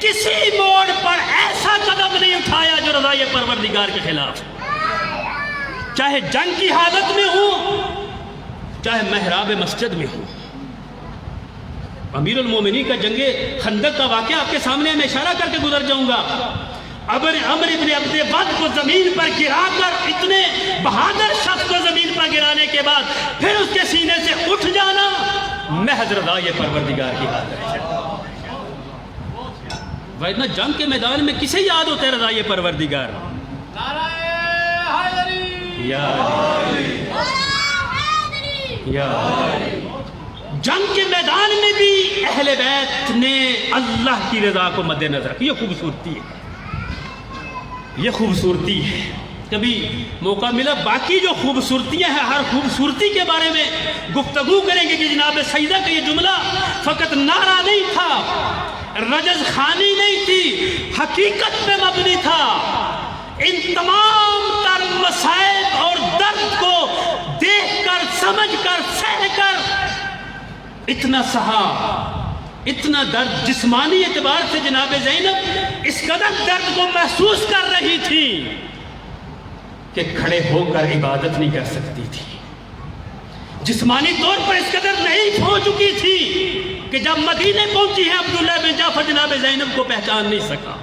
کسی موڑ پر ایسا قدم نہیں اٹھایا جو رضائے پروردگار کے خلاف، چاہے جنگ کی حالت میں ہو، چاہے محراب مسجد میں ہو۔ امیر المومنین کا جنگ خندق کا واقعہ آپ کے سامنے میں اشارہ کر کے گزر جاؤں گا. عمر ابن عبد ود کو زمین پر گرا کر, اتنے بہادر شخص کو زمین پر گرانے کے بعد پھر اس کے سینے سے اٹھ جانا محض رضائے پروردگار کی حاضر ہے. ورنہ جنگ کے میدان میں کسے یاد ہوتا ہے رضائے پروردگار؟ جنگ کے میدان میں بھی اہل بیت نے اللہ کی رضا کو مد نظر رکھا. یہ خوبصورتی ہے, یہ خوبصورتی ہے. کبھی موقع ملا باقی جو خوبصورتیاں ہیں ہر خوبصورتی کے بارے میں گفتگو کریں گے کہ جناب سیدہ کا یہ جملہ فقط نعرہ نہیں تھا, رجز خانی نہیں تھی, حقیقت پہ مبنی تھا. ان تمام تر مصائب اور درد کو دیکھ کر, سمجھ کر, سہ کر اتنا سہا, اتنا درد جسمانی اعتبار سے جناب زینب اس قدر درد کو محسوس کر رہی تھی کہ کھڑے ہو کر عبادت نہیں کر سکتی تھی. جسمانی طور پر اس قدر نہیں ہو چکی تھی کہ جب مدینے پہنچی ہے عبداللہ بن جعفر جناب زینب کو پہچان نہیں سکا.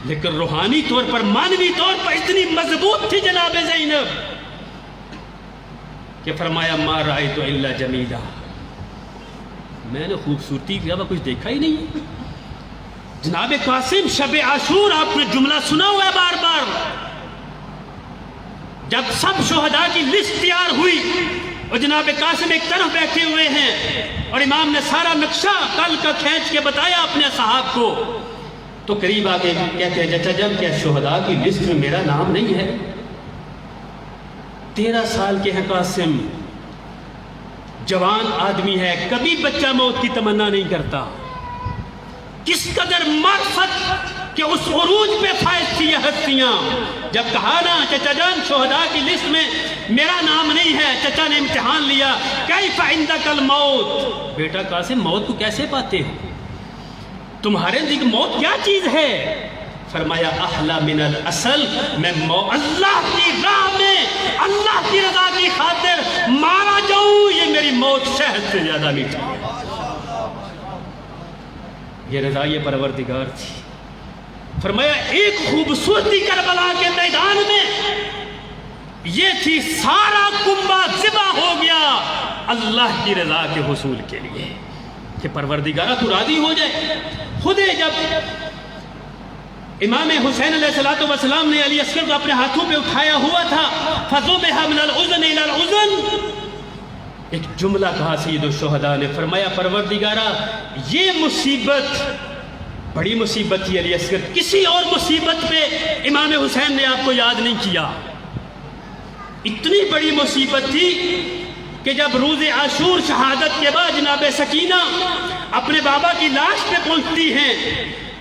لیکن روحانی طور پر, معنوی طور پر اتنی مضبوط تھی جناب زینب کہ فرمایا ما رأیت الا جمیلا, میں نے خوبصورتی کے علاوہ کچھ دیکھا ہی نہیں. جناب قاسم شب عاشور آپ نے جملہ سنا ہوا ہے بار بار, جب سب شہداء کی لسٹ تیار ہوئی اور جناب قاسم ایک طرف بیٹھے ہوئے ہیں اور امام نے سارا نقشہ کل کا کھینچ کے بتایا اپنے صحاب کو, تو قریب آگے کہتے ہیں چچا جان کیا شہداء کی لسٹ میں میرا نام نہیں ہے؟ 13 سال کے ہیں قاسم, جوان آدمی ہے, کبھی بچہ موت کی تمنا نہیں کرتا. کس قدر معرفت کہ اس عروج پہ فائز تھی یہ ہستیاں. جب کہا نا چچا جان شہداء کی لسٹ میں میرا نام نہیں ہے, چچا نے امتحان لیا, کیف عندک الموت, بیٹا قاسم موت کو کیسے پاتے ہو, تمہارے نزدیک موت کیا چیز ہے؟ فرمایا احلا من الاصل, میں اللہ کی راہ میں اللہ کی رضا کی خاطر مارا جاؤں, یہ میری موت شہد سے زیادہ میٹھی ہے. یہ رضائے پروردگار تھی. فرمایا ایک خوبصورتی کربلا کے میدان میں یہ تھی, سارا کنبہ ذبح ہو گیا اللہ کی رضا کے حصول کے لیے کہ پروردگارہ تو راضی ہو جائے. خود جب امام حسین علیہ السلام نے علی اصغر کو اپنے ہاتھوں پہ اٹھایا ہوا تھا, فَذُبِحَ مِنَ الْأُذُنِ إِلَى الْأُذُنِ, ایک جملہ کہا سید الشہداء نے, فرمایا پروردگارہ یہ مصیبت بڑی مصیبت تھی علی اصغر, کسی اور مصیبت پہ امام حسین نے آپ کو یاد نہیں کیا. اتنی بڑی مصیبت تھی کہ جب روز عاشور شہادت کے بعد جناب سکینہ اپنے بابا کی لاش پہ پہنچتی ہیں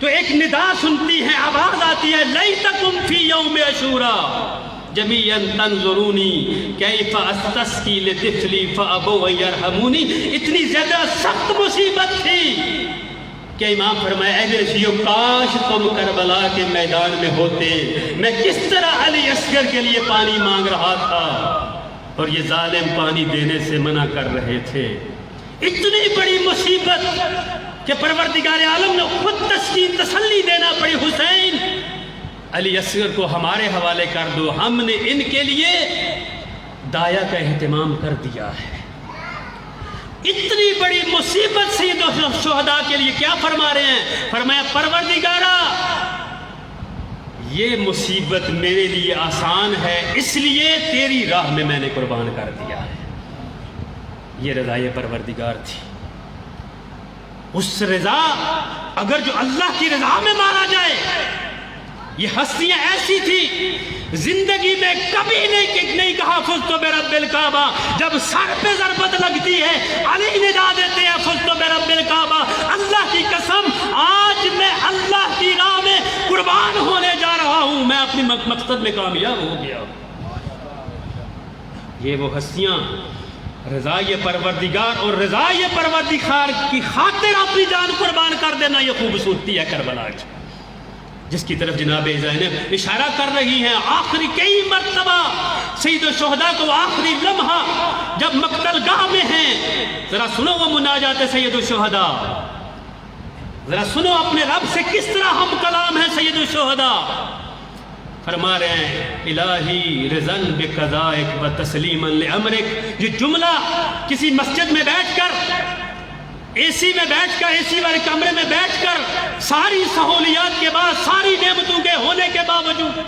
تو ایک ندا سنتی ہیں, آواز آتی ہے لیتکم فی یوم عاشورا جمیعا تنظرونی کیف استسقی لطفلی فابوا ان یرحمونی. اتنی زیادہ سخت مصیبت تھی کہ امام فرمایا اے میرے شیعو کاش تم کربلا کے میدان میں ہوتے, میں کس طرح علی اصغر کے لیے پانی مانگ رہا تھا اور یہ ظالم پانی دینے سے منع کر رہے تھے. اتنی بڑی مصیبت کہ پروردگار عالم نے خود تسکین تسلی دینا پڑی, حسین علی اصغر کو ہمارے حوالے کر دو, ہم نے ان کے لیے دایا کا اہتمام کر دیا ہے. اتنی بڑی مصیبت سید الشہداء کے لیے کیا فرما رہے ہیں؟ فرمایا پروردگارہ یہ مصیبت میرے لیے آسان ہے, اس لیے تیری راہ میں نے قربان کر دیا ہے. یہ رضائے پروردگار تھی. اس رضا اگر جو اللہ کی رضا میں مارا جائے, یہ ہستیاں ایسی تھی زندگی میں کبھی نہیں کہا فزت برب الکعبہ, جب سر پہ ضربت لگتی ہے علی ندا دیتے ہیں فزت برب الکعبہ, اللہ کی قسم آج میں اللہ کی راہ میں قربان ہونے جا رہا ہوں, میں اپنی مقصد میں کامیاب ہو گیا. یہ وہ ہستیاں رضائے پروردگار اور رضائے پروردگار کی خاطر اپنی جان قربان کر دینا, یہ خوبصورتی ہے کربلا کی. جس کی طرف جناب زینب اشارہ کر رہی ہیں. آخری کئی مرتبہ سید الشہداء کو آخری لمحہ جب مقتل گاہ میں ہیں، ذرا سنو وہ مناجات سید الشہداء، ذرا سنو اپنے رب سے کس طرح ہم کلام ہیں سید الشہداء. فرما رہے ہیں الہی رضن بقضائک و تسلیما لامرک. یہ جملہ کسی مسجد میں بیٹھ کر، اے سی میں بیٹھ کر، اے سی والے کمرے میں بیٹھ کر، ساری سہولیات کے بعد، ساری نعمتوں کے ہونے کے باوجود،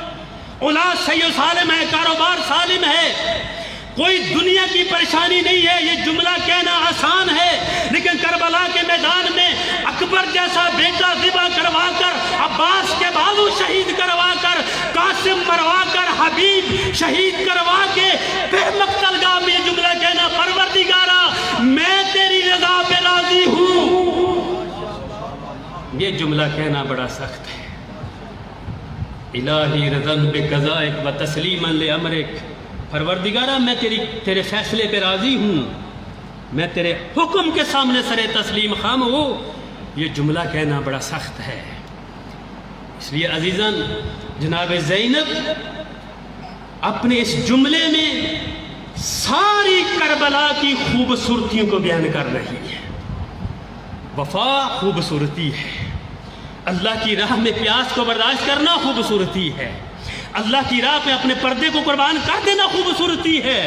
اولاد صحیح و سالم ہے، کاروبار سالم ہے، کوئی دنیا کی پریشانی نہیں ہے. یہ جملہ کہنا آسان ہے، لیکن کربلا کے میدان میں اکبر جیسا بیٹا ذبح کروا کر، عباس کے بازو شہید کروا کر، قاسم مروا کر، حبیب شہید کروا کے پھر مقتل گاہ میں یہ جملہ کہنا، پروردگارا میں تیری رضا پہ راضی ہوں. یہ جملہ کہنا بڑا سخت ہے. الہی رضن بقضائک و تسلیما لامرک. پروردگارہ میں تیرے فیصلے پہ راضی ہوں، میں تیرے حکم کے سامنے سر تسلیم خام ہوں. یہ جملہ کہنا بڑا سخت ہے. اس لیے عزیزاً جناب زینب اپنے اس جملے میں ساری کربلا کی خوبصورتیوں کو بیان کر رہی ہے. وفا خوبصورتی ہے، اللہ کی راہ میں پیاس کو برداشت کرنا خوبصورتی ہے، اللہ کی راہ پہ اپنے پردے کو قربان کر دینا خوبصورتی ہے،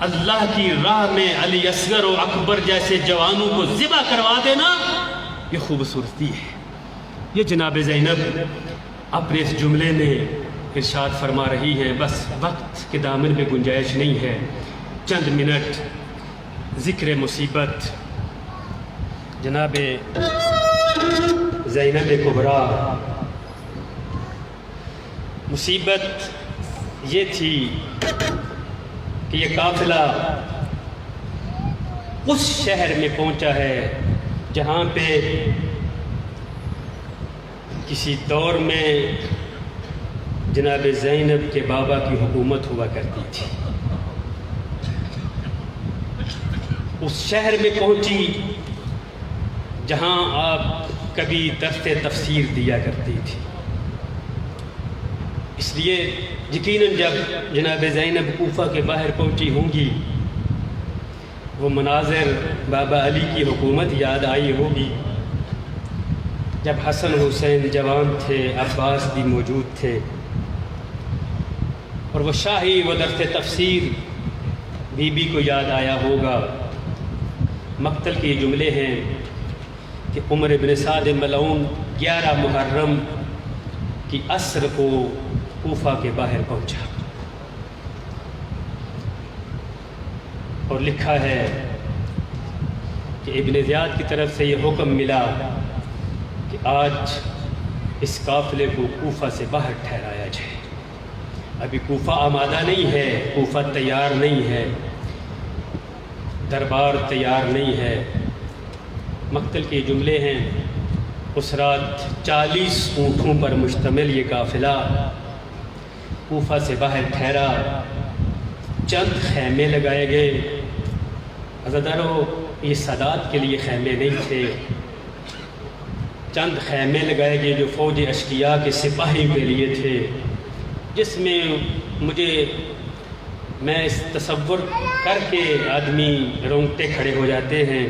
اللہ کی راہ میں علی اصغر و اکبر جیسے جوانوں کو ذبح کروا دینا یہ خوبصورتی ہے. یہ جناب زینب اپنے اس جملے میں ارشاد فرما رہی ہیں. بس وقت کے دامن میں گنجائش نہیں ہے، چند منٹ ذکر مصیبت جناب زینب کبریٰ. مصیبت یہ تھی کہ یہ قافلہ اس شہر میں پہنچا ہے جہاں پہ کسی دور میں جناب زینب کے بابا کی حکومت ہوا کرتی تھی. اس شہر میں پہنچی جہاں آپ کبھی درس تفسیر دیا کرتی تھی. اس لیے یقیناً جب جناب زینب کوفہ کے باہر پہنچی ہوں گی وہ مناظر بابا علی کی حکومت یاد آئی ہوگی، جب حسن حسین جوان تھے، عباس بھی موجود تھے، اور وہ شاہی و درس تفسیر بی بی کو یاد آیا ہوگا. مقتل کے جملے ہیں کہ عمر بن سعد ملعون 11 محرم کی عصر کو کوفہ کے باہر پہنچا اور لکھا ہے کہ ابن زیاد کی طرف سے یہ حکم ملا کہ آج اس قافلے کو کوفہ سے باہر ٹھہرایا جائے. ابھی کوفہ آمادہ نہیں ہے، کوفہ تیار نہیں ہے، دربار تیار نہیں ہے. مقتل کے جملے ہیں اس رات 40 اونٹوں پر مشتمل یہ قافلہ کوفہ سے باہر ٹھہرا. چند خیمے لگائے گئے. عزادارو یہ سادات کے لیے خیمے نہیں تھے، چند خیمے لگائے گئے جو فوج اشقیاء کے سپاہی کے لیے تھے، جس میں میں اس تصور کر کے آدمی رونگٹے کھڑے ہو جاتے ہیں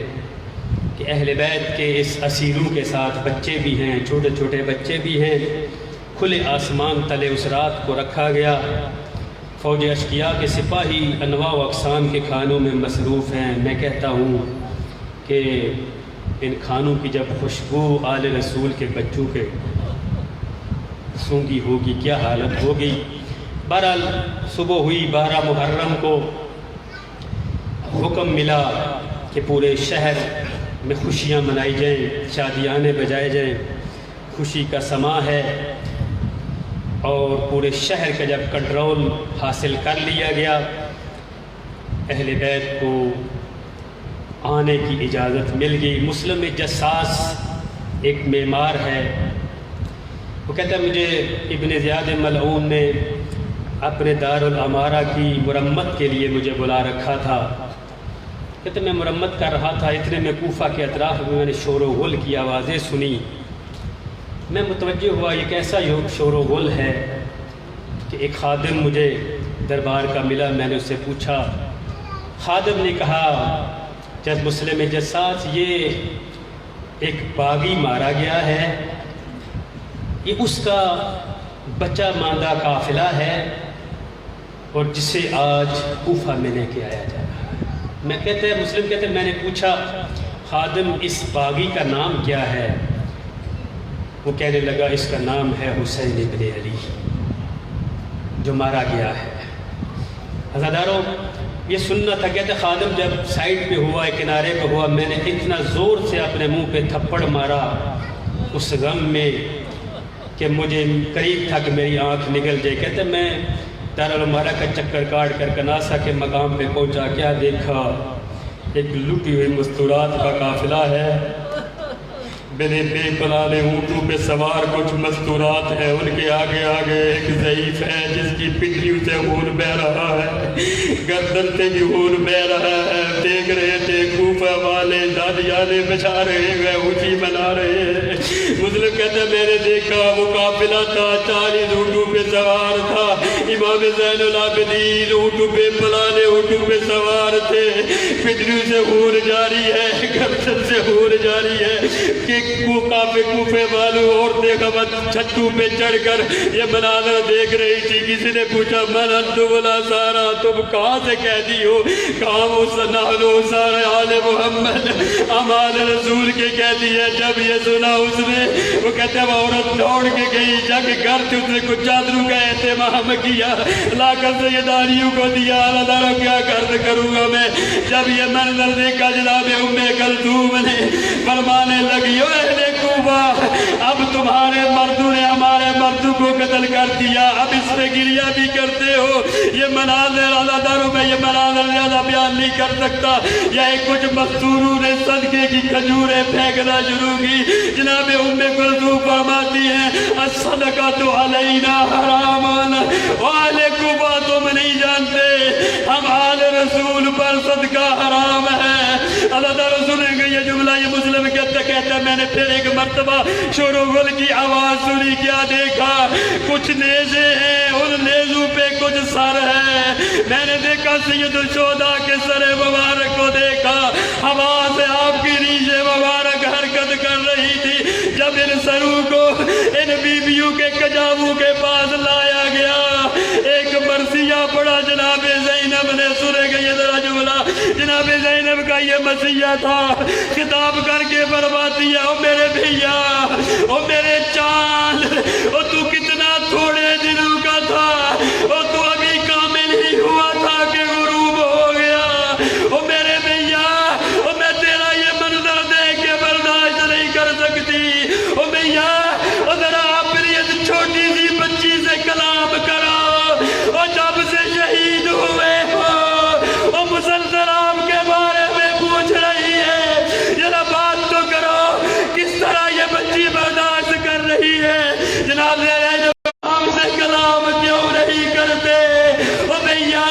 کہ اہل بیت کے اس اسیروں کے ساتھ بچے بھی ہیں، چھوٹے چھوٹے بچے بھی ہیں. کھلے آسمان تلے اس رات کو رکھا گیا. فوج اشقیاء کے سپاہی انواع و اقسام کے کھانوں میں مصروف ہیں. میں کہتا ہوں کہ ان کھانوں کی جب خوشبو آل رسول کے بچوں کے سونگی ہوگی کیا حالت ہوگی. بہرحال صبح ہوئی 12 محرم کو حکم ملا کہ پورے شہر میں خوشیاں منائی جائیں، شادیانے بجائے جائیں، خوشی کا سما ہے. اور پورے شہر کا جب کنٹرول حاصل کر لیا گیا، اہل بیت کو آنے کی اجازت مل گئی. مسلم جساس ایک معمار ہے، وہ کہتا ہے مجھے ابن زیاد ملعون نے اپنے دارالعمارہ کی مرمت کے لیے مجھے بلا رکھا تھا. کہتے میں مرمت کر رہا تھا، اتنے میں کوفہ کے اطراف میں نے شور و غل کی آوازیں سنی. میں متوجہ ہوا یہ کیسا شور و غل ہے کہ ایک خادم مجھے دربار کا ملا. میں نے اس سے پوچھا. خادم نے کہا جج مسلم جساس یہ ایک باغی مارا گیا ہے, یہ اس کا بچہ ماندہ قافلہ ہے اور جسے آج کوفہ میں لے کے آیا جا رہا ہے. میں مسلم کہتے ہیں میں نے پوچھا خادم اس باغی کا نام کیا ہے؟ وہ کہنے لگا اس کا نام ہے حسین ابن علی جو مارا گیا ہے. عزاداروں یہ سننا تھا. کہتے خادم جب سائڈ پہ ہوا, کنارے پہ ہوا, میں نے اتنا زور سے اپنے منہ پہ تھپڑ مارا اس غم میں کہ مجھے قریب تھا کہ میری آنکھ نگل جائے. کہتے میں دارالعمارہ کا چکر کاٹ کر کناسا کے مقام پہ پہنچا. کیا دیکھا, ایک لٹی ہوئی مستورات کا قافلہ ہے. میرے بے پلانے اونٹوں پہ سوار کچھ مستورات ہیں, ان کے آگے آگے ایک ضعیف ہے جس کی پٹھیوں سے خون بہ رہا ہے, گردن سے بھی خون بہ رہا ہے. دیکھ رہے تھے کوفہ والے دادیانے بچا رہے ہیں, اونچی بنا رہے ہیں. مسلم کہتے میں نے دیکھا وہ قافلہ تھا 40 اونٹوں پہ سوار تھا. امام زین العابدین اونٹوں پہ پلانے اونٹوں پہ سوار تھے, پٹھیوں سے خون جاری ہے, گردن سے خون جاری ہے کہ کوفے والوں عورتیں خبر چھتوں پہ چڑھ کر یہ مناظر دیکھ رہی تھی. کسی نے پوچھا من انتم الانصار, تم کہاں سے قیدی ہو؟ کہاں وہ نحن انصار آل محمد, امان رسول کے قیدی ہے. جب یہ سنا اس نے, وہ کہتے ہیں وہ عورت دوڑ کے گئی جا کے گھر سے, اس نے کچھ چادروں کا اہتمام کیا, لا کر سیدانیوں کو دیا. اللہ تعالیٰ کیا قرض کروں گا میں. جب یہ منظر دیکھا جناب ام کلثوم نے فرمانے لگی اہل کوفہ اب تمہارے مردوں نے ہمارے مردوں کو قتل کر دیا, اب اس پہ گریہ بھی کرتے ہو. یہ مناظر اللہ داروں میں یہ مناظر زیادہ بیان نہیں کر سکتا. یہ کچھ مستوروں نے صدقے کی کھجوریں پھینکنا شروع کی. جناب ام کلثوم فرماتی ہیں الصدقۃ علینا حرام, اہل کوفہ تم نہیں جانتے ہم آل رسول پر صدقہ حرام ہے. اللہ تعالیٰ سنیں گے یہ جملہ. یہ مسلم کہتا میں نے پھر ایک مرتبہ شور و غل کی آواز سنی. کیا دیکھا, کچھ نیزے ہیں, ان نیزوں پہ کچھ سر ہے. میں نے دیکھا سید الشہداء کے سر مبارک کو دیکھا, ہوا سے آپ کی ریش مبارک حرکت کر رہی تھی. جب ان سروں کو ان بیویوں کے کجاووں کے پاس لایا گیا, ایک مرثیہ پڑا جناب زینب نے. سنے گا یہ ذرا جملہ, جناب زینب کا یہ مسیح تھا. خطاب کر کے فرماتی ہے او میرے بھیا, او میرے چاند, او تو کتنا تھوڑے دنوں کا تھا, او تو ابھی کامل ہی ہوا تھا کہ غروب ہو گیا. او میرے بھیا, او میں تیرا یہ منظر دیکھ کے برداشت نہیں کر سکتی. او بھیا, او ذرا اپنی اس چھوٹی سی بچی سے کلام کرو, او جب سے شہید ہوئے ہو او مسلسل آپ کے بارے میں پوچھ رہی ہے, ذرا بات تو کرو کس طرح یہ بچی برداشت کر رہی ہے. جناب ہم سے کلام کیوں نہیں کرتے؟ او بھیا,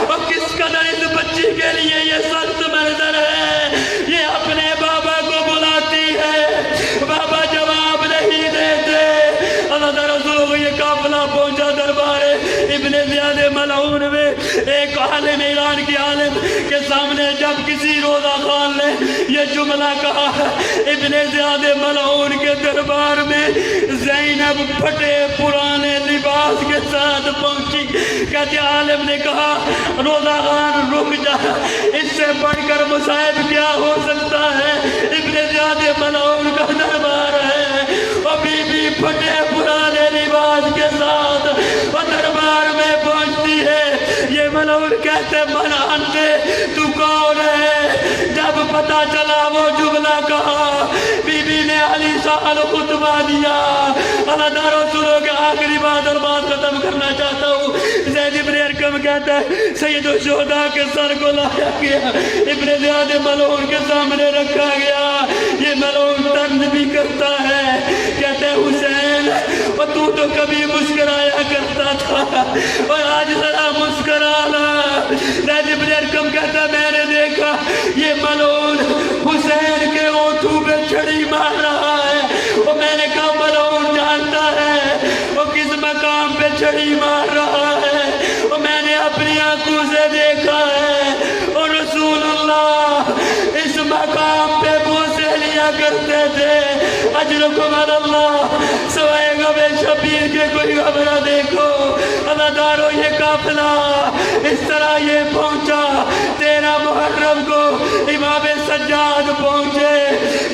او کس قدر اس بچی کے لیے یہ سخت منظر ہے. یہ اپنے بابا کو بلاتی ہے, بابا جواب نہیں دیتے. اللہ تعالیٰ رسول یہ قافلہ پہنچا دربار ابن زیاد ملعون میں. ایک عالم ایران کی عالم کے سامنے جب کسی روزہ خان نے یہ جملہ کہا, ابن زیاد ملعون کے دربار میں زینب پھٹے پرانے لباس کے ساتھ پہنچی. کہتے عالم نے کہا روزہ خان رک جا, اس سے بڑھ کر مصائب کیا ہو سکتا ہے. ابن زیاد ملعون کا دربار ہے, ابھی بھی پھٹے پرانے لباس کے ساتھ وہ دربار میں پہنچتی ہے. یہ ملعون کہتے من انتے, تو کون ہے؟ جب پتا چلا وہ جملہ کہا, بی بی نے علی سال خطبہ دیا. اللہ دارو سنو کہ آخری بات اور بات ختم کرنا چاہتا ہوں. زید ابن ارقم کہتا ہے سید الشہداء کے سر کو لایا گیا, ابن زیاد ملعون کے سامنے رکھا گیا. یہ ملعون طرز بھی کرتا ہے, کہتے ہیں حسین اور تو کبھی مسکرایا کرتا تھا اور آج ذرا مسکرانا. زید ابن ارقم کہتا ہے میں نے دیکھا یہ ملعون حسین کے ہونٹوں پہ چھڑی مار رہا ہے, اور میں نے کہا ملعون چھڑی مار رہا ہے، اور میں نے اپنی آنکھوں سے دیکھا ہے، اور رسول اللہ اس مقام پہ بوسے لیا کرتے تھے۔ اجرکم علی اللہ، سوائے غم شبیر کے کوئی غم نہ دیکھو۔ اللہ دارو یہ قافلہ اس طرح یہ پہنچا 13 محرم کو امام سجاد پہنچے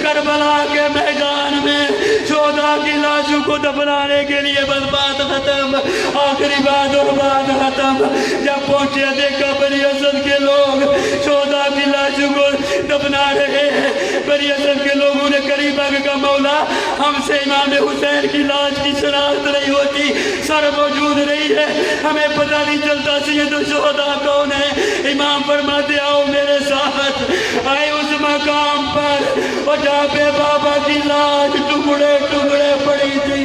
کربلا کے میدان میں، شہداء کی لاشوں کو دفنانے کے لیے بس بات ختم، آخری بات اور بات ختم۔ جب پہنچے دیکھا بنی اسد کے لوگ شہداء کی لاشوں کو دفنا رہے ہیں۔ بنی اسد کے لوگوں نے قریب آگے کا مولا ہم سے امام حسین کی لاش کی شناخت نہیں ہوتی، سر موجود نہیں ہے، ہمیں پتہ نہیں چلتا سید الشہداء کون ہے۔ امام فرماتے آؤ میرے ساتھ، آئے اس مقام پر اور جہاں پہ بابا کی لاش ٹکڑے ٹکڑے پڑی تھی۔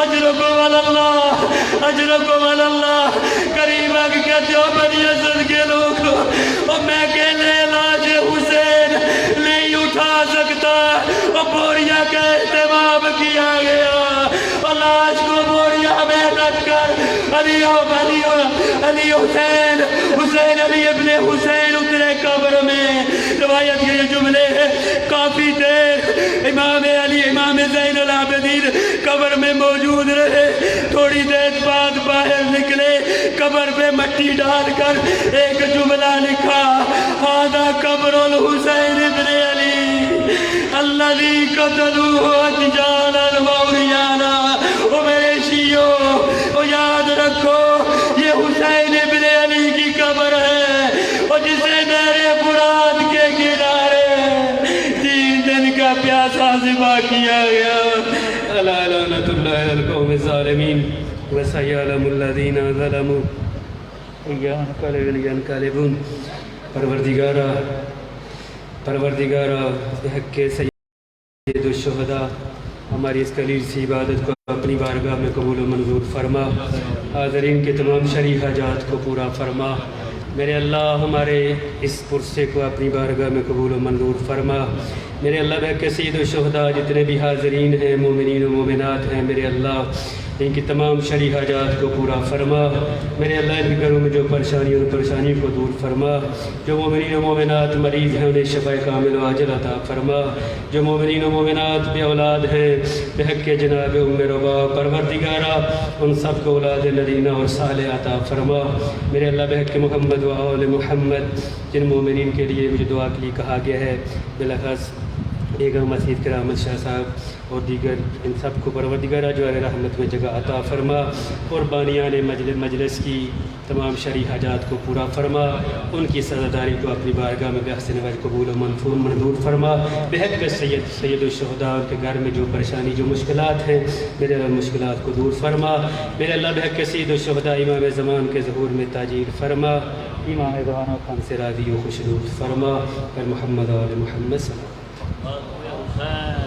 اجرکم علی اللہ، اجرکم علی اللہ۔ قریب آگے کہتے ہو بنی اسد کے لوگ، اور میں کہنے لاش حسین نہیں اٹھا سکتا، اور بوریا کا اہتمام کیا گیا، اور لاش کو بوریا میں رکھ کر علی حسین حسین علی ابن حسین اترے قبر میں۔ روایت کے یہ جملے ہیں، کافی دیر امام علی امام زین العابدین قبر میں موجود رہے، تھوڑی دیر بعد باہر نکلے، قبر پہ مٹی ڈال کر ایک جملہ لکھا، ھذا قبر الحسین ابن علی الذی قتلوہ اججالا وعریانا۔ او میرے شیعو، او یاد رکھو یہ حسین ابن علی کی قبر ہے، اور جسے نہر فرات کے کنارے 3 دن کا پیاسا ذبح کیا گیا۔ الا لعنۃ اللہ علی القوم الظالمین وسیعلم الذین ظلموا ینقلبون۔ پروردگارا حق کے سید الشہداء، ہماری اس قلیل سی عبادت کو اپنی بارگاہ میں قبول و منظور فرما، حاضرین کے تمام شرعی حاجات کو پورا فرما۔ میرے اللہ ہمارے اس پرسے کو اپنی بارگاہ میں قبول و منظور فرما۔ میرے اللہ بحق کے سید الشہداء جتنے بھی حاضرین ہیں، مومنین و مومنات ہیں، میرے اللہ ان کی تمام شرعی حاجات کو پورا فرما۔ میرے اللہ ان کے گھروں میں جو پریشانی کو دور فرما۔ جو مومنین و مومنات مریض ہیں انہیں شفا کامل و عاجل عطا فرما۔ جو مومنین و مومنات بے اولاد ہیں، بحق کے جناب ام ربا، پروردگارا ان سب کو اولاد نرینہ اور صالح عطا فرما۔ میرے اللہ بحق کے محمد و آل محمد، جن مومنین کے لیے مجھے دعا کے لیے کہا گیا ہے، بالاخص بیگم مسعود کرامت شاہ صاحب اور دیگر ان سب کو پروردگارہ جو ہے رحمت میں جگہ عطا فرما، اور بانیان مجلس کی تمام شرعی حاجات کو پورا فرما، ان کی سزاداری کو اپنی بارگاہ میں بحسن وجہ قبول و منظور فرما۔ بحق سید الشہداء ان کے گھر میں جو پریشانی جو مشکلات ہیں، میرے اللہ مشکلات کو دور فرما۔ میرے اللہ بحق سید الشہداء امام زمان کے ظہور میں تاجیل فرما، امام زمان خان سے راضی و خوشنود فرما۔ پر محمد و آل محمد صلی اللہ علیہ وسلم۔